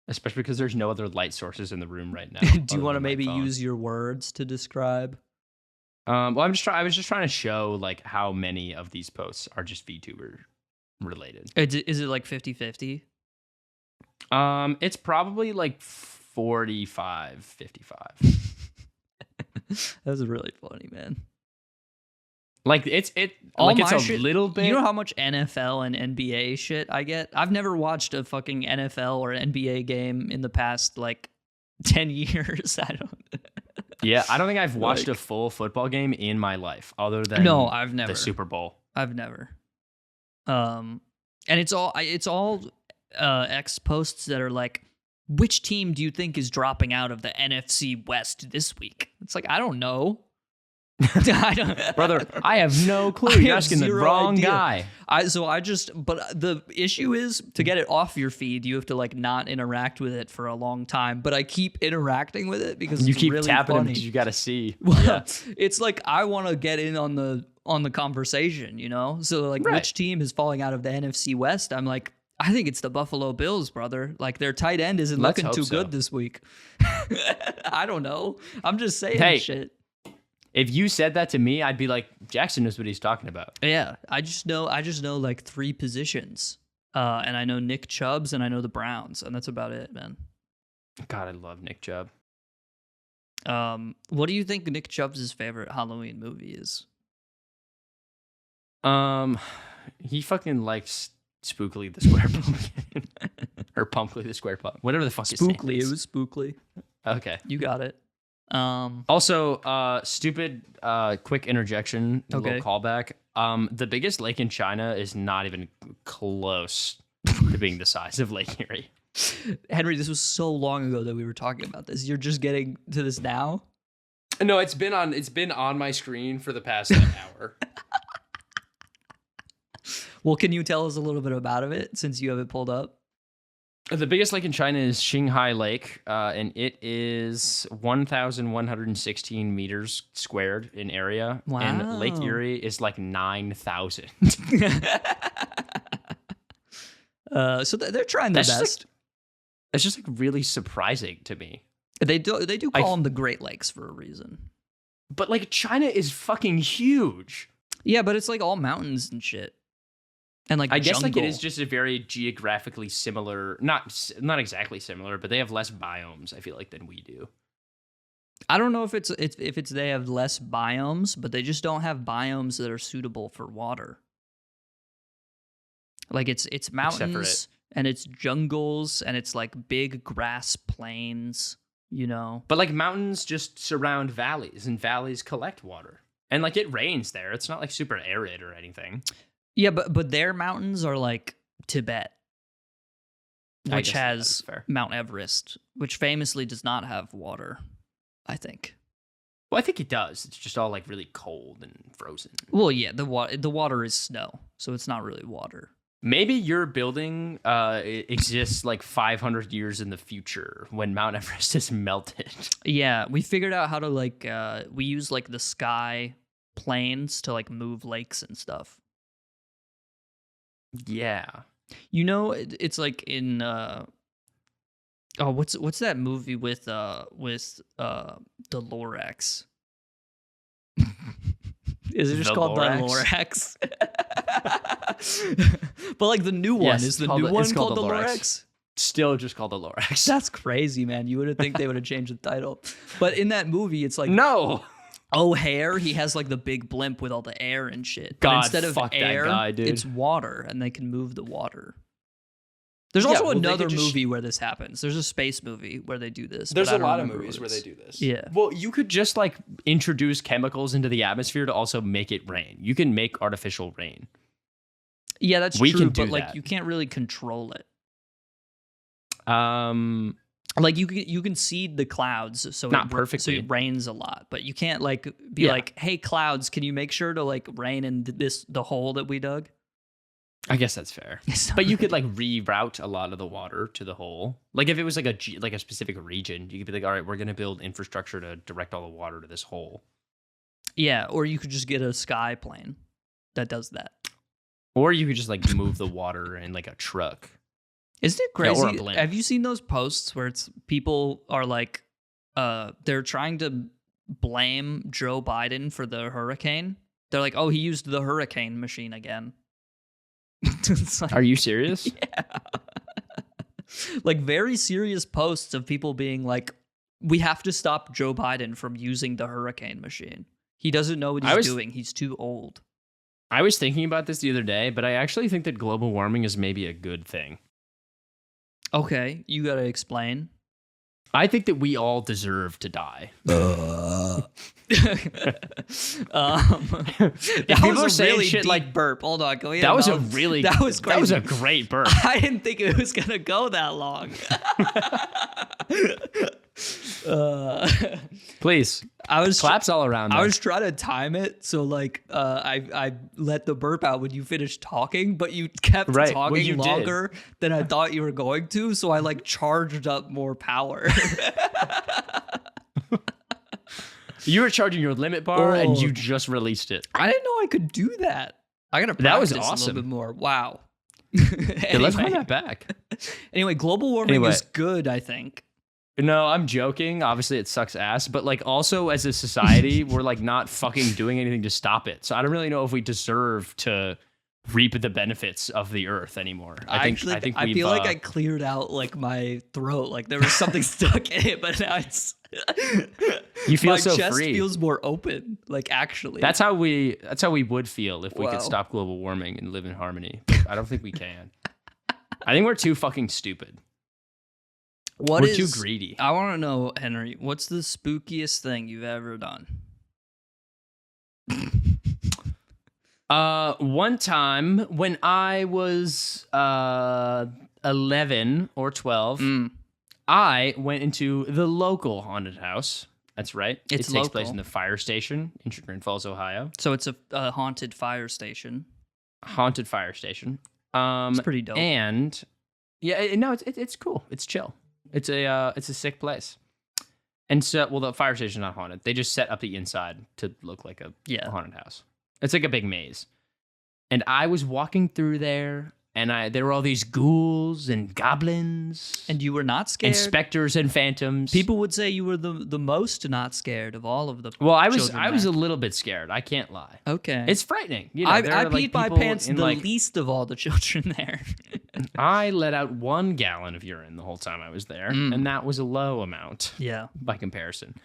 Especially because there's no other light sources in the room right now. Do you want to maybe use your words to describe? Well, I was just trying to show like how many of these posts are just VTuber related. Is it like 50-50? It's probably like 45, 55. That was really funny, man. Like it's All like it's my a shit, little bit. You know how much NFL and NBA shit I get? I've never watched a fucking NFL or NBA game in the past like 10 years. I don't. Yeah, I don't think I've watched a full football game in my life, other than I've never. the Super Bowl. I've never. And it's all X posts that are like, which team do you think is dropping out of the NFC West this week? It's like, I don't know. I don't, brother. I have no clue. You're asking the wrong guy. But the issue is to get it off your feed, you have to like not interact with it for a long time. But I keep interacting with it because you it's keep really tapping funny. them because you got to see. Well, yeah. It's like I want to get in on the conversation, you know. So like, which team is falling out of the NFC West? I'm like, I think it's the Buffalo Bills, brother. Like their tight end isn't looking too good this week. I don't know. I'm just saying shit. If you said that to me, I'd be like, Jackson knows what he's talking about. Yeah, I just know like 3 positions. And I know Nick Chubb's and I know the Browns, and that's about it, man. God, I love Nick Chubb. What do you think Nick Chubb's favorite Halloween movie is? He fucking likes Spookly the Square Pumpkin. Or Pumpkly the Square Pumpkin. Whatever the fuck his name Spookly, is. it was Spookly. Okay. You got it. Also, stupid quick interjection, little callback. The biggest lake in China is not even close to being the size of Lake Erie. Henry, this was so long ago that we were talking about this. You're just getting to this now? No, it's been on my screen for the past hour. Well, can you tell us a little bit about it since you have it pulled up? The biggest lake in China is Qinghai Lake, and it is 1,116 meters squared in area. Wow. And Lake Erie is like 9,000. So they're trying their best. It's just like really surprising to me. They do call them the Great Lakes for a reason. But like China is fucking huge. Yeah, but it's like all mountains and shit. And like I guess jungle. like it is just a very geographically similar, not exactly similar, but they have less biomes, I feel like, than we do. I don't know if it's they have less biomes, but they just don't have biomes that are suitable for water. Like it's mountains and it's jungles and it's like big grass plains, you know. But like mountains just surround valleys and valleys collect water. And like it rains there. It's not like super arid or anything. Yeah, but their mountains are like Tibet, which has Mount Everest, which famously does not have water, I think. Well, I think it does. It's just all like really cold and frozen. Well, yeah, the water is snow, so it's not really water. Maybe your building exists like 500 years in the future when Mount Everest is melted. Yeah, we figured out how to like we use like the sky planes to like move lakes and stuff. Yeah. You know, it's like in what's that movie with Lorax? Is it just called Lorax? But like the new one is the new one called the Lorax? Still just called the Lorax. That's crazy, man. You wouldn't think they would have changed the title. But in that movie, it's like no. O'Hare, he has like the big blimp with all the air and shit. God, but instead of air, that guy, dude. It's water, and they can move the water. There's also another movie where this happens. There's a space movie where they do this. There's a lot of movies where they do this. Yeah. Well, you could just like introduce chemicals into the atmosphere to also make it rain. You can make artificial rain. Yeah, that's true, but like you can't really control it. Like you can seed the clouds, so not perfectly. So it rains a lot, but you can't like be like, "Hey, clouds, can you make sure to like rain in the hole that we dug?" I guess that's fair. But you could like reroute a lot of the water to the hole. Like if it was like a specific region, you could be like, all right, we're going to build infrastructure to direct all the water to this hole. Yeah, or you could just get a sky plane that does that. Or you could just like move the water in like a truck. Isn't it crazy? Yeah, or a blimp. Have you seen those posts where it's people are like, they're trying to blame Joe Biden for the hurricane? They're like, oh, he used the hurricane machine again. Like, are you serious? Yeah. Like very serious posts of people being like, we have to stop Joe Biden from using the hurricane machine. He doesn't know what he's doing. He's too old. I was thinking about this the other day, but I actually think that global warming is maybe a good thing. Okay, you gotta explain. I think that we all deserve to die. That people was a really shit deep like burp. Hold on, go ahead. That was crazy. that was a great burp. I didn't think it was gonna go that long. Please, claps all around. I was trying to time it so like I let the burp out when you finished talking, but you kept talking longer than I thought you were going to, so I like charged up more power. You were charging your limit bar and you just released it. I didn't know I could do that. I gotta practice a little bit more. Wow. Anyway, let's run that back. Anyway, global warming is good, I think. No, I'm joking. Obviously, it sucks ass. But like, also as a society, we're like not fucking doing anything to stop it. So I don't really know if we deserve to reap the benefits of the earth anymore. I feel like I cleared out like my throat. Like there was something stuck in it, but now it's. You feel my so chest free. Feels more open. Like actually, that's how we would feel if we could stop global warming and live in harmony. But I don't think we can. I think we're too fucking stupid. We're too greedy. I want to know, Henry, what's the spookiest thing you've ever done? One time when I was 11 or 12, I went into the local haunted house. That's right. It takes place in the fire station in Chagrin Falls, Ohio. So it's a haunted fire station. Haunted fire station. It's pretty dope. And yeah, no, it's cool. It's chill. It's a sick place. And so, well, the fire station's not haunted. They just set up the inside to look like a haunted house. It's like a big maze. And I was walking through there, and there were all these ghouls and goblins. And you were not scared? And specters and phantoms. People would say you were the most not scared of all of the I was a little bit scared. I can't lie. Okay. It's frightening. You know, I peed my pants the least of all the children there. I let out 1 gallon of urine the whole time I was there, and that was a low amount. Yeah. By comparison.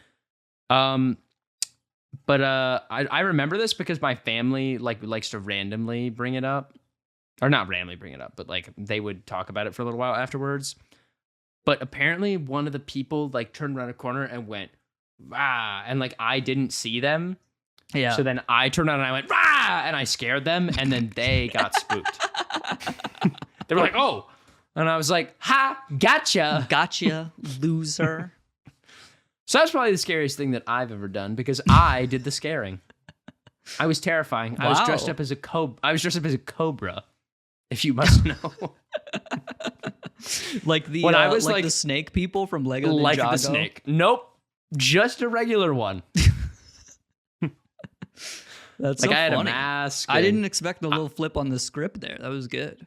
But I remember this because my family likes to randomly bring it up. Or not randomly bring it up, but like they would talk about it for a little while afterwards. But apparently one of the people like turned around a corner and went, "Rah," and like I didn't see them. Yeah. So then I turned around and I went, "Rah," and I scared them, and then they got spooked. They were like, "Oh," and I was like, "Ha, gotcha, loser." So that's probably the scariest thing that I've ever done because I did the scaring. I was terrifying. Wow. I was dressed up as a cobra, if you must know. Like the when I was like the snake people from Lego Ninjago. Like the snake. Nope, just a regular one. That's like so I had funny. A mask. I didn't expect the little flip on the script there. That was good.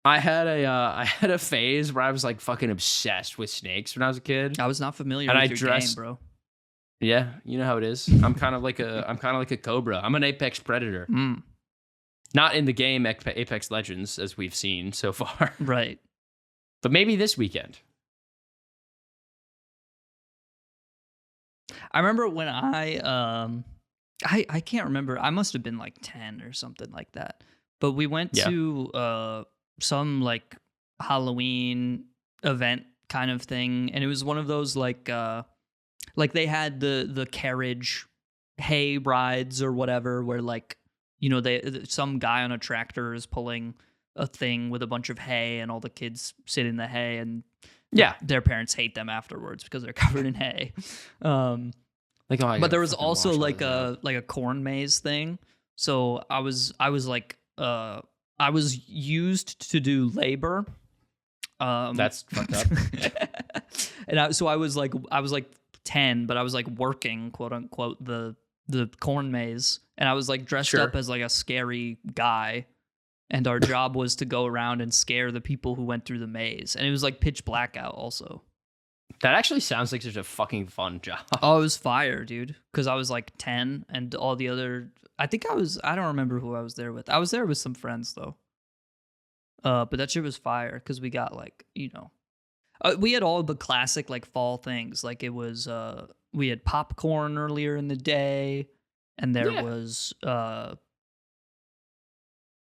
I had a phase where I was like fucking obsessed with snakes when I was a kid. I was not familiar with your game, bro. Yeah, you know how it is. I'm kind of like a cobra. I'm an apex predator. Not in the game Apex Legends as we've seen so far. Right. But maybe this weekend. I remember when I can't remember. I must have been like 10 or something like that. But we went to some like Halloween event kind of thing, and it was one of those like they had the carriage hay rides or whatever, where like, you know, some guy on a tractor is pulling a thing with a bunch of hay, and all the kids sit in the hay, and their parents hate them afterwards because they're covered in hay. But there was also like a corn maze thing. So I was like I was used to do labor. That's fucked up. And I was like 10, but I was like working, quote unquote, the corn maze, and I was like dressed up as like a scary guy, and our job was to go around and scare the people who went through the maze, and it was like pitch black out also. That actually sounds like such a fucking fun job. Oh, it was fire, dude, because I was like 10, and all the other, I don't remember who I was there with. I was there with some friends though. But that shit was fire because we got like, we had all the classic like fall things. Like it was, we had popcorn earlier in the day, and there was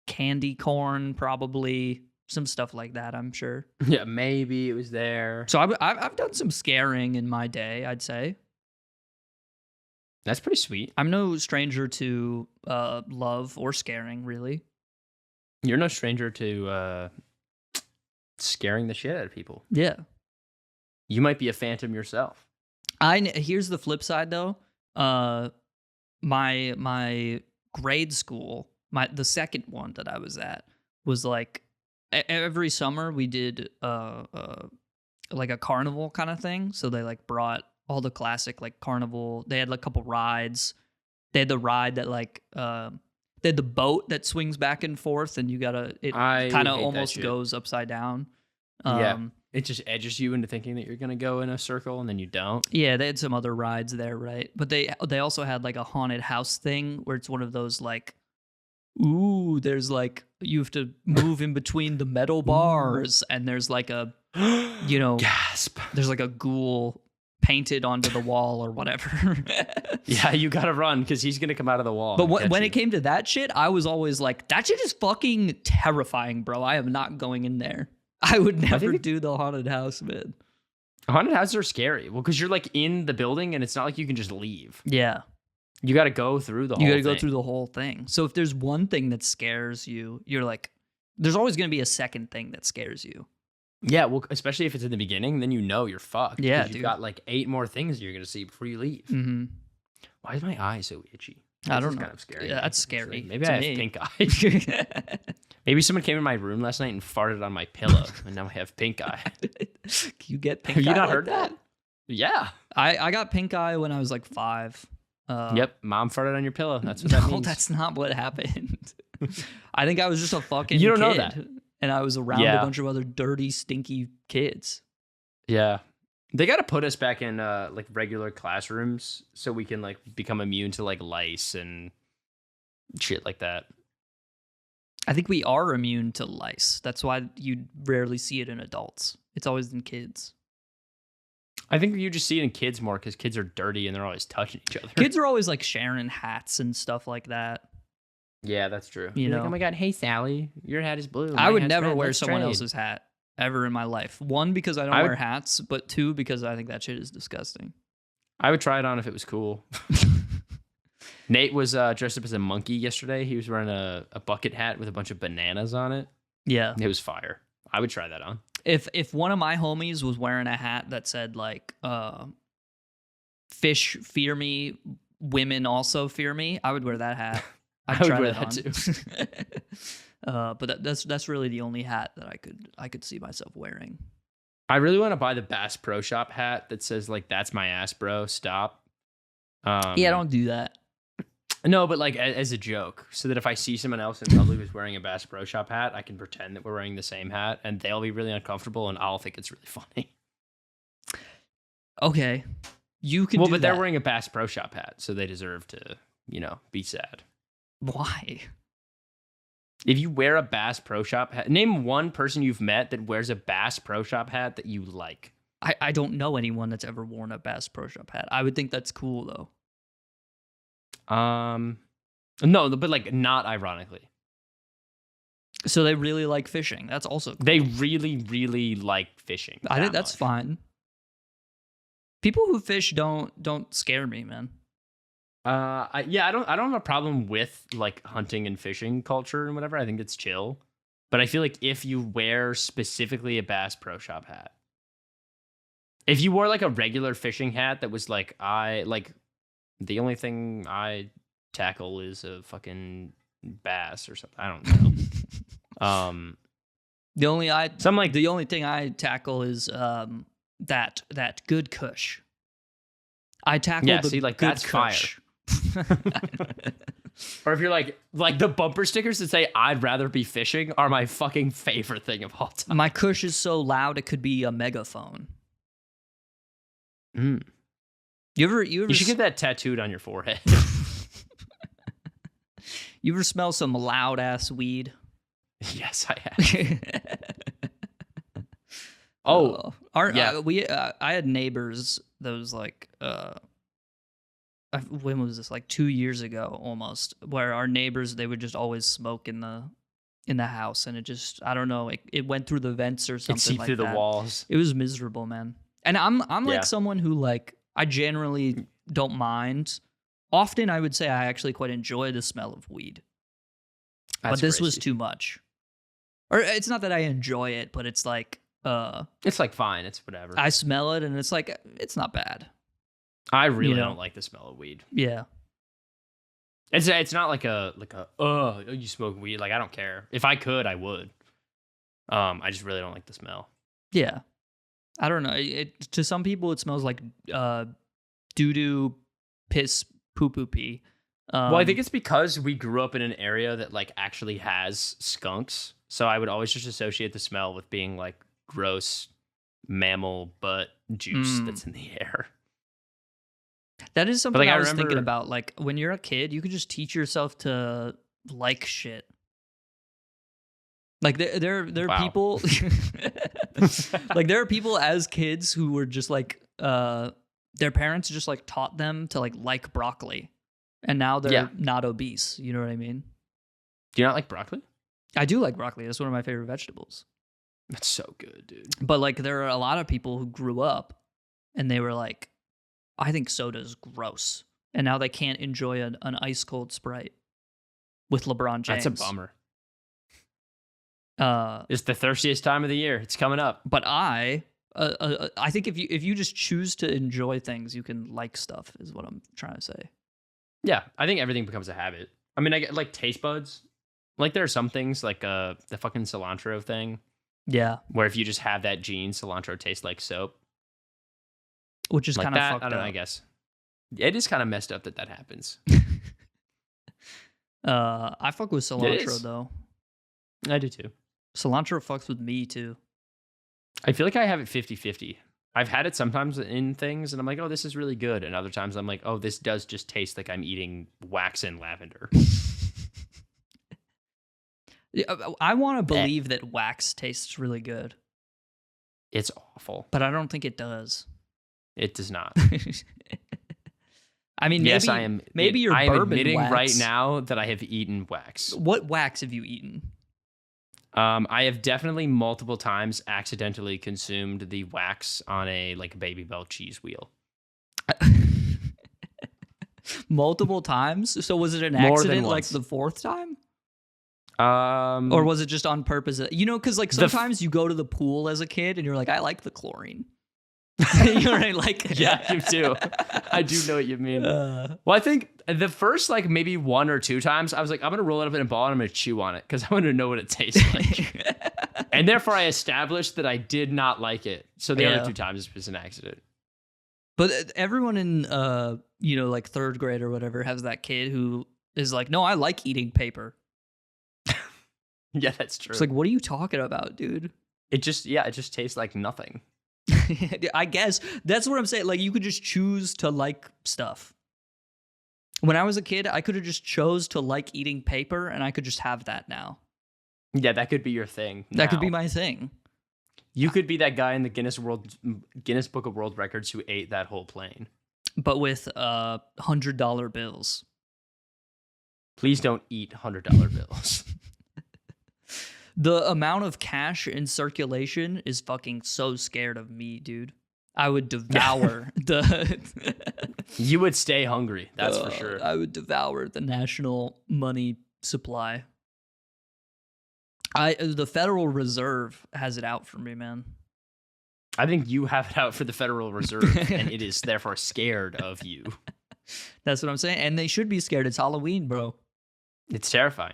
candy corn, probably some stuff like that. I'm sure. Yeah, maybe it was there. So I've done some scaring in my day, I'd say. That's pretty sweet. I'm no stranger to love or scaring, really. You're no stranger to scaring the shit out of people. Yeah. You might be a phantom yourself. Here's the flip side though. My grade school, the second one that I was at, was like every summer we did like a carnival kind of thing. So they like brought all the classic like carnival. They had like a couple rides. They had the ride that like they had the boat that swings back and forth, and it kind of almost goes upside down. Yeah, it just edges you into thinking that you're gonna go in a circle, and then you don't. Yeah, they had some other rides there, right? But they also had like a haunted house thing where it's one of those like, ooh, there's like you have to move in between the metal bars, and there's like a, gasp. There's like a ghoul painted onto the wall or whatever. Yeah, you gotta run because he's gonna come out of the wall. But when it came to that shit, I was always like, that shit is fucking terrifying, bro. I am not going in there. I would never do the haunted house, man. Haunted houses are scary. Well, because you're like in the building, and it's not like you can just leave. Yeah. You got to go through the whole thing. You got to go through the whole thing. So if there's one thing that scares you, you're like, there's always going to be a second thing that scares you. Yeah, well, especially if it's in the beginning, then you're fucked. Yeah, you've got like 8 more things you're going to see before you leave. Mm-hmm. Why is my eye so itchy? I don't know. Kind of scary. Yeah, that's scary. Maybe I have pink eye. Maybe someone came in my room last night and farted on my pillow, and now I have pink eye. You get pink eye? Have you not like heard that? Yeah. I got pink eye when I was like 5. Yep, mom farted on your pillow. That's what that means. No, that's not what happened. I think I was just a fucking You don't kid, know that. and I was around a bunch of other dirty, stinky kids. Yeah. They got to put us back in like regular classrooms so we can like become immune to like lice and shit like that. I think we are immune to lice. That's why you rarely see it in adults. It's always in kids. I think you just see it in kids more because kids are dirty and they're always touching each other. Kids are always like sharing hats and stuff like that. Yeah, that's true. You know? Like, oh my God, hey Sally, your hat is blue. I would never wear someone else's hat ever in my life. 1, because I don't wear hats, but 2, because I think that shit is disgusting. I would try it on if it was cool. Nate was dressed up as a monkey yesterday. He was wearing a bucket hat with a bunch of bananas on it. Yeah. It was fire. I would try that on. If one of my homies was wearing a hat that said like fish fear me, women also fear me, I would wear that hat. I would wear that too. But that's really the only hat that I could see myself wearing. I really want to buy the Bass Pro Shop hat that says like "That's my ass, bro. Stop." Yeah, don't do that. No, but like as a joke, so that if I see someone else in public who's wearing a Bass Pro Shop hat, I can pretend that we're wearing the same hat, and they'll be really uncomfortable, and I'll think it's really funny. Okay, you can. Well, but they're wearing a Bass Pro Shop hat, so they deserve to, be sad. Why? If you wear a Bass Pro Shop hat, name one person you've met that wears a Bass Pro Shop hat that you like. I don't know anyone that's ever worn a Bass Pro Shop hat. I would think that's cool though. No, but like not ironically. So they really like fishing. That's also cool. They really, really like fishing. I think that's fine. People who fish don't scare me, man. I don't have a problem with like hunting and fishing culture and whatever. I think it's chill. But I feel like if you wear specifically a Bass Pro Shop hat, if you wore like a regular fishing hat that was like the only thing I tackle is a fucking bass or something. I don't know. The Something the only thing I tackle is that good Kush. I tackle the see, like good that's Kush. fire. Or if you're like the bumper stickers that say "I'd rather be fishing" are my fucking favorite thing of all time. My Kush is so loud it could be a megaphone. Mm. You should get that tattooed on your forehead. You ever smell some loud ass weed? Yes, I have. Oh, I had neighbors that was like, when was this? Like 2 years ago, almost, where our neighbors, they would just always smoke in the house, and it just, I don't know, it went through the vents or something. It seeped like through that. the walls. It was miserable, man. And I'm like someone who, like, I generally don't mind. Often, I would say I actually quite enjoy the smell of weed. But this was too much. Or it's not that I enjoy it, but it's like it's like fine, it's whatever. I smell it and it's like it's not bad. I really don't like the smell of weed. Yeah. It's not like a you smoke weed, like I don't care. If I could, I would. I just really don't like the smell. Yeah. I don't know. To some people it smells like doo-doo, piss, poo-poo pee. Well, I think it's because we grew up in an area that like actually has skunks. So I would always just associate the smell with being like gross mammal butt juice that's in the air. That is something like, I was thinking about. Like when you're a kid, you could just teach yourself to like shit. Like there are people like there are people as kids who were just like their parents just like taught them to like broccoli. And now they're not obese. You know what I mean? Do you not like broccoli? I do like broccoli. That's one of my favorite vegetables. That's so good, dude. But like, there are a lot of people who grew up and they were like, I think soda's gross. And now they can't enjoy an ice cold Sprite with LeBron James. That's a bummer. It's the thirstiest time of the year. It's coming up. But I think if you just choose to enjoy things, you can like stuff, is what I'm trying to say. Yeah, I think everything becomes a habit. I mean, I get like taste buds. Like there are some things like the fucking cilantro thing. Yeah. Where if you just have that gene, cilantro tastes like soap. Which is like kind of fucked up. I don't know, I guess. It is kind of messed up that happens. I fuck with cilantro though. I do too. Cilantro fucks with me too. I feel like I have it 50-50. I've had it sometimes in things and I'm like, oh, this is really good. And other times I'm like, oh, this does just taste like I'm eating wax and lavender. I want to believe that wax tastes really good. It's awful. But I don't think it does. It does not. I mean, yes, maybe your bourbon I'm admitting wax. right now that I have eaten wax. What wax have you eaten? I have definitely multiple times accidentally consumed the wax on a like Baby Bell cheese wheel. Multiple times? So was it an accident like the fourth time? Or was it just on purpose? You know, because like sometimes you go to the pool as a kid and you're like, I like the chlorine. You know what I like? Yeah, you do. I do know what you mean. Well, I think the first like maybe 1 or 2 times I was like, I'm gonna roll it up in a ball and I'm gonna chew on it because I want to know what it tastes like. And therefore I established that I did not like it. So the other 2 times it was an accident. But everyone in like 3rd grade or whatever has that kid who is like, no, I like eating paper. Yeah, that's true. It's like, what are you talking about, dude? It just tastes like nothing. I guess that's what I'm saying. Like, you could just choose to like stuff. When I was a kid, I could have just chose to like eating paper, and I could just have that now. Yeah, that could be your thing. That could be my thing. You could be that guy in the Guinness Book of World Records who ate that whole plane. But with $100 bills. Please don't eat $100 bills. The amount of cash in circulation is fucking so scared of me, dude. I would devour the... You would stay hungry, that's for sure. I would devour the national money supply. The Federal Reserve has it out for me, man. I think you have it out for the Federal Reserve, and it is therefore scared of you. That's what I'm saying. And they should be scared. It's Halloween, bro. It's terrifying.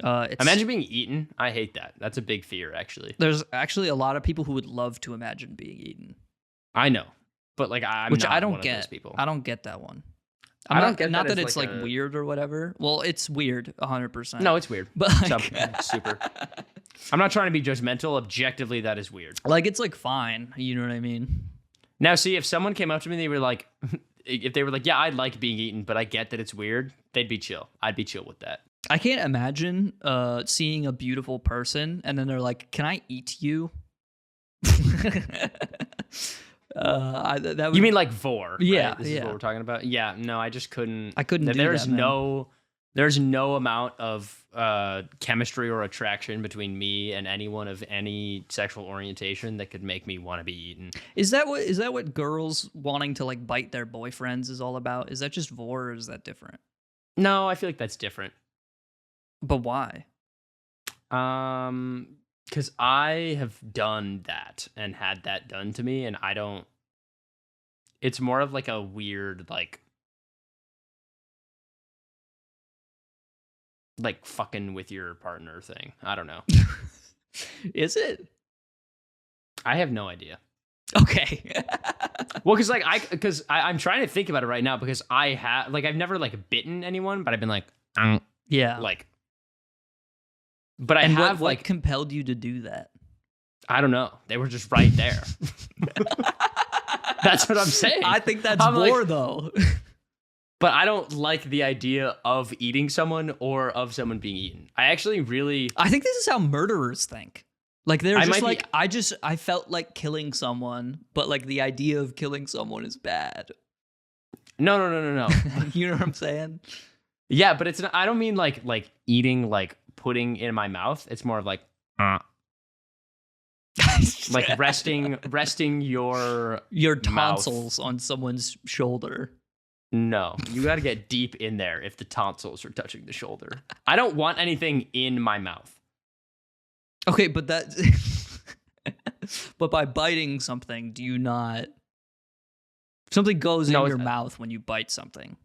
Imagine being eaten. I hate that. That's a big fear, actually. There's actually a lot of people who would love to imagine being eaten. I know, but like which not I don't one get. of those people. I don't get that one. I don't get not that that as it's like like weird or whatever. Well, it's weird, 100%. No, it's weird. But like, super. I'm not trying to be judgmental. Objectively, that is weird. Like, it's like fine. You know what I mean? Now, see, if someone came up to me, they were like, if they were like, yeah, I like being eaten, but I get that it's weird, they'd be chill. I'd be chill with that. I can't imagine seeing a beautiful person and then they're like, "Can I eat you?" That would, you mean like vore? Yeah, right? This is what we're talking about. Yeah, no, I just couldn't. I couldn't. There's do that, man. There's no amount of chemistry or attraction between me and anyone of any sexual orientation that could make me want to be eaten. Is that what girls wanting to like bite their boyfriends is all about? Is that just vore or is that different? No, I feel like that's different. But why? Because I have done that and had that done to me, and I don't. It's more of like a weird like fucking with your partner thing. I don't know. Is it? I have no idea. Okay. Well, because I'm trying to think about it right now because I have I've never like bitten anyone, but I've been like, yeah, like. But I and have what compelled you to do that? I don't know. They were just right there. That's what I'm saying. I think that's vore though. But I don't like the idea of eating someone or of someone being eaten. I think this is how murderers think. Like they're just like, I felt like killing someone, but like the idea of killing someone is bad. No. You know what I'm saying? Yeah, but it's not, I don't mean like eating, like putting in my mouth. It's more of like, like resting your tonsils on someone's shoulder. No, you got to get deep in there if the tonsils are touching the shoulder. I don't want anything in my mouth. Okay, but but by biting something, do you not? Something goes in your mouth when you bite something.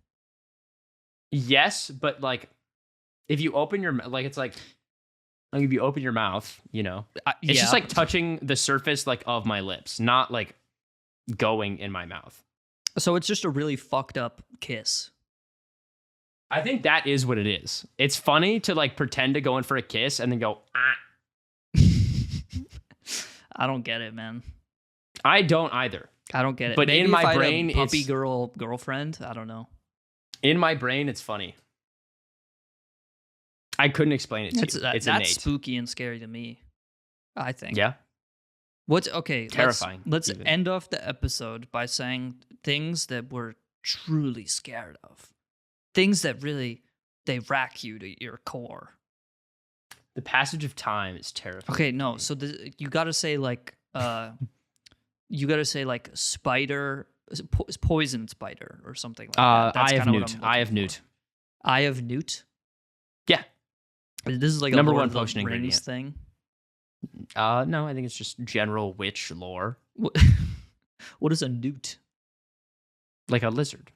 Yes, but like if you open your it's like if you open your mouth, you know, it's just like touching the surface like of my lips, not like going in my mouth. So it's just a really fucked up kiss. I think that is what it is. It's funny to like pretend to go in for a kiss and then go, ah. I don't get it, man. I don't either. I don't get it. But maybe in my if I brain, had a puppy girlfriend. I don't know. In my brain, it's funny. I couldn't explain it to you. It's that's innate. spooky and scary to me, I think. Yeah. Terrifying. Let's even. End off the episode by saying things that we're truly scared of. Things that really, they rack you to your core. The passage of time is terrifying. Okay, no. So you got to say like, spider, poison spider or something like that. That's Eye of Newt. Eye of Newt. Eye of Newt? Yeah. This is like number a Lord one of the potion Rings ingredient thing. No, I think it's just general witch lore. What is a newt? Like a lizard.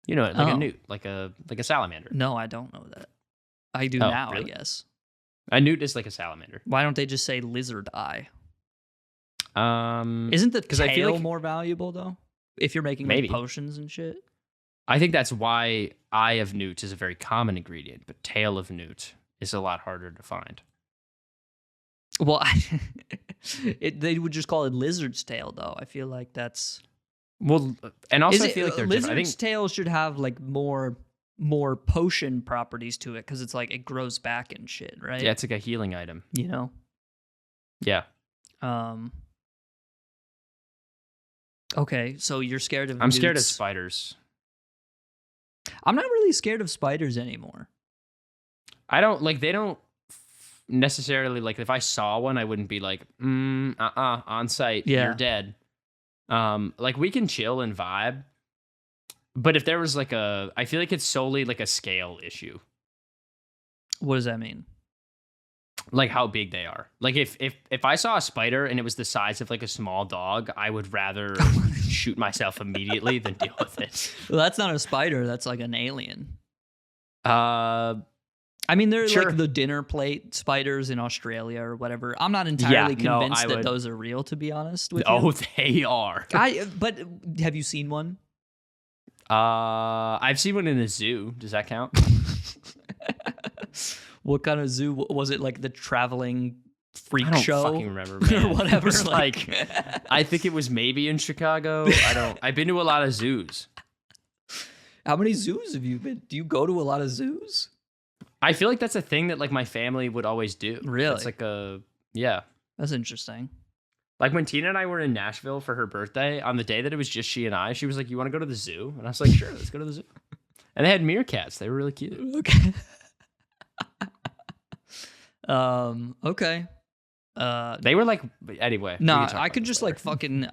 You know, like a newt, like a salamander. No, I don't know that. I do now, really? I guess. A newt is like a salamander. Why don't they just say lizard eye? Isn't the tail I feel like, more valuable though? If you're making like, potions and shit. I think that's why eye of newt is a very common ingredient, but tail of newt is a lot harder to find. Well, they would just call it lizard's tail, though. I feel like that's and also I feel like they're lizard's different. I think tail should have like more potion properties to it because it's like it grows back and shit, right? Yeah, it's like a healing item. You know. Yeah. Okay, so you're scared of. I'm scared of spiders. I'm not really scared of spiders anymore. I don't like. They don't necessarily like. If I saw one, I wouldn't be like, on site. Yeah. You're dead. Like we can chill and vibe, but if there was like I feel like it's solely like a scale issue. What does that mean? Like how big they are. Like if I saw a spider and it was the size of like a small dog, I would rather shoot myself immediately than deal with it. Well, that's not a spider. That's like an alien. I I mean, they're Sure. like the dinner plate spiders in Australia or whatever. I'm not entirely convinced that those are real, to be honest with you. Oh, they are. But have you seen one? I've seen one in a zoo. Does that count? What kind of zoo was it? Like the traveling freak I don't show? fucking remember, man. Or whatever. It was like, I think it was maybe in Chicago. I've been to a lot of zoos. How many zoos have you been? Do you go to a lot of zoos? I feel like that's a thing that like my family would always do. Really? It's like That's interesting. Like when Tina and I were in Nashville for her birthday, on the day that it was just she and I, she was like, "You want to go to the zoo?" And I was like, "Sure, let's go to the zoo." And they had meerkats. They were really cute. Okay. Okay. They were like, anyway. Nah, I could just like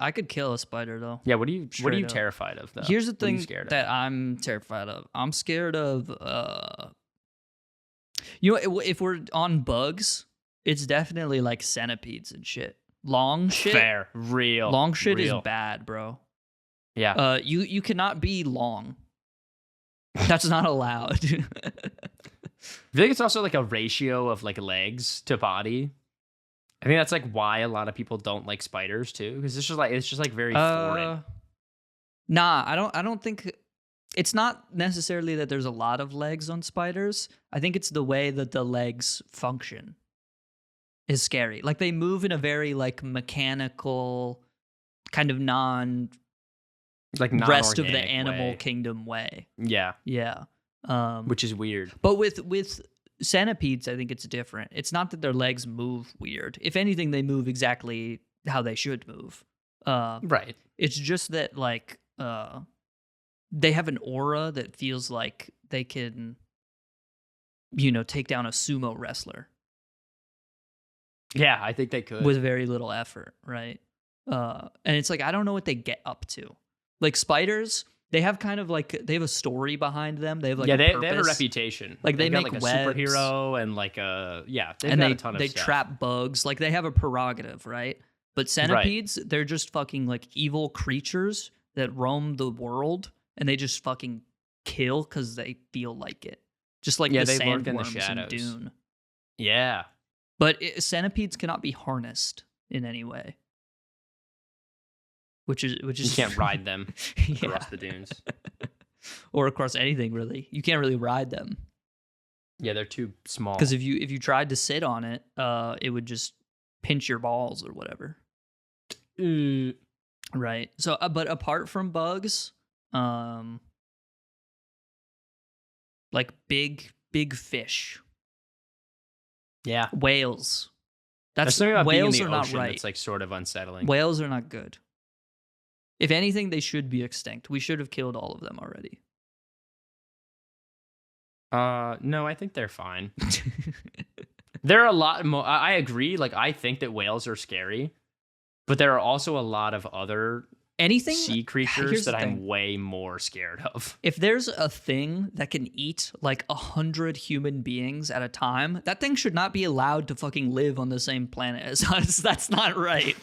I could kill a spider though. Yeah, what are you Straight up. terrified of though? Here's the What are you thing scared of? that I'm terrified of. I'm scared of you know, if we're on bugs, it's definitely like centipedes and shit. Long shit. Fair, real. Long shit real. is bad, bro. Yeah. You cannot be long. That's not allowed. I think it's also like a ratio of like legs to body. I think that's like why a lot of people don't like spiders too, because it's just like very foreign. Nah, I don't think it's not necessarily that there's a lot of legs on spiders. I think it's the way that the legs function is scary. Like they move in a very like mechanical kind of Like rest of the non-organic animal way. kingdom way. Yeah. Yeah. Which is weird. But with centipedes, I think it's different. It's not that their legs move weird. If anything, they move exactly how they should move. Right. It's just that like they have an aura that feels like they can, you know, take down a sumo wrestler Yeah, I think they could. with very little effort, right? And it's like I don't know what they get up to. Like spiders, they have kind of like they have a story behind them. They have like they have a purpose. reputation. Like they They've got, make like a webs. superhero and like a they've And got a ton of they stuff. trap bugs. Like they have a prerogative, right? But centipedes, they're just fucking like evil creatures that roam the world, and they just fucking kill because they feel like it. Just like the they lurk in the sandworms in shadows. Dune. Yeah. But centipedes cannot be harnessed in any way. Which is You can't ride them Yeah. across the dunes. Or across anything really. You can't really ride them Yeah, they're too small. because if you tried to sit on it, it would just pinch your balls or whatever. Right. So, but apart from bugs, like big fish, Yeah. whales. There's That's something about being in whales the are not ocean right. that's like sort of unsettling. Whales are not good. If anything, they should be extinct. We should have killed all of them already. No, I think they're fine. There are a lot more. I agree. Like, I think that whales are scary, but there are also a lot of other Anything sea creatures here's that the I'm thing. way more scared of. If there's a thing that can eat like 100 human beings at a time, that thing should not be allowed to fucking live on the same planet as us. That's not right.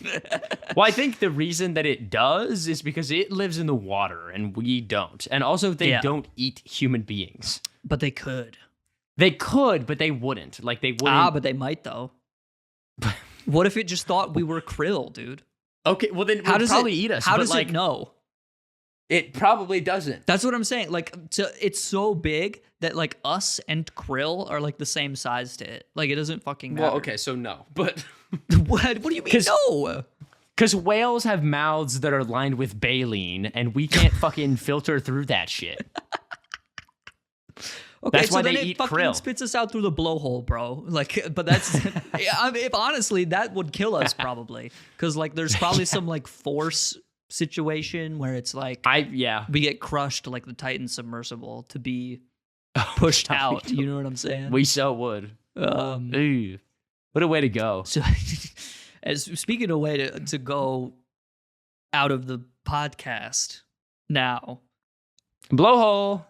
Well, I think the reason that it does is because it lives in the water and we don't. And also, they Yeah. don't eat human beings. But they could. They could, but they wouldn't. Like, they wouldn't. But they might though. What if it just thought we were krill, dude? Okay, well, then it How would does probably it eat us. How but does like, it know? It probably doesn't. That's what I'm saying. Like, it's so big that like us and krill are like the same size to it. Like, it doesn't fucking matter. Well, okay, so no. But What do you mean? No. because whales have mouths that are lined with baleen, and we can't fucking filter through that shit. Okay, That's so why then they it eat fucking krill. spits us out through the blowhole, bro. Like, but that's I mean, if honestly that would kill us probably, because like there's probably some like force situation where it's like we get crushed like the Titan submersible to be pushed out. You know what I'm saying? We so would. Ooh, what a way to go. So, as speaking of way to go out of the podcast now. Blowhole.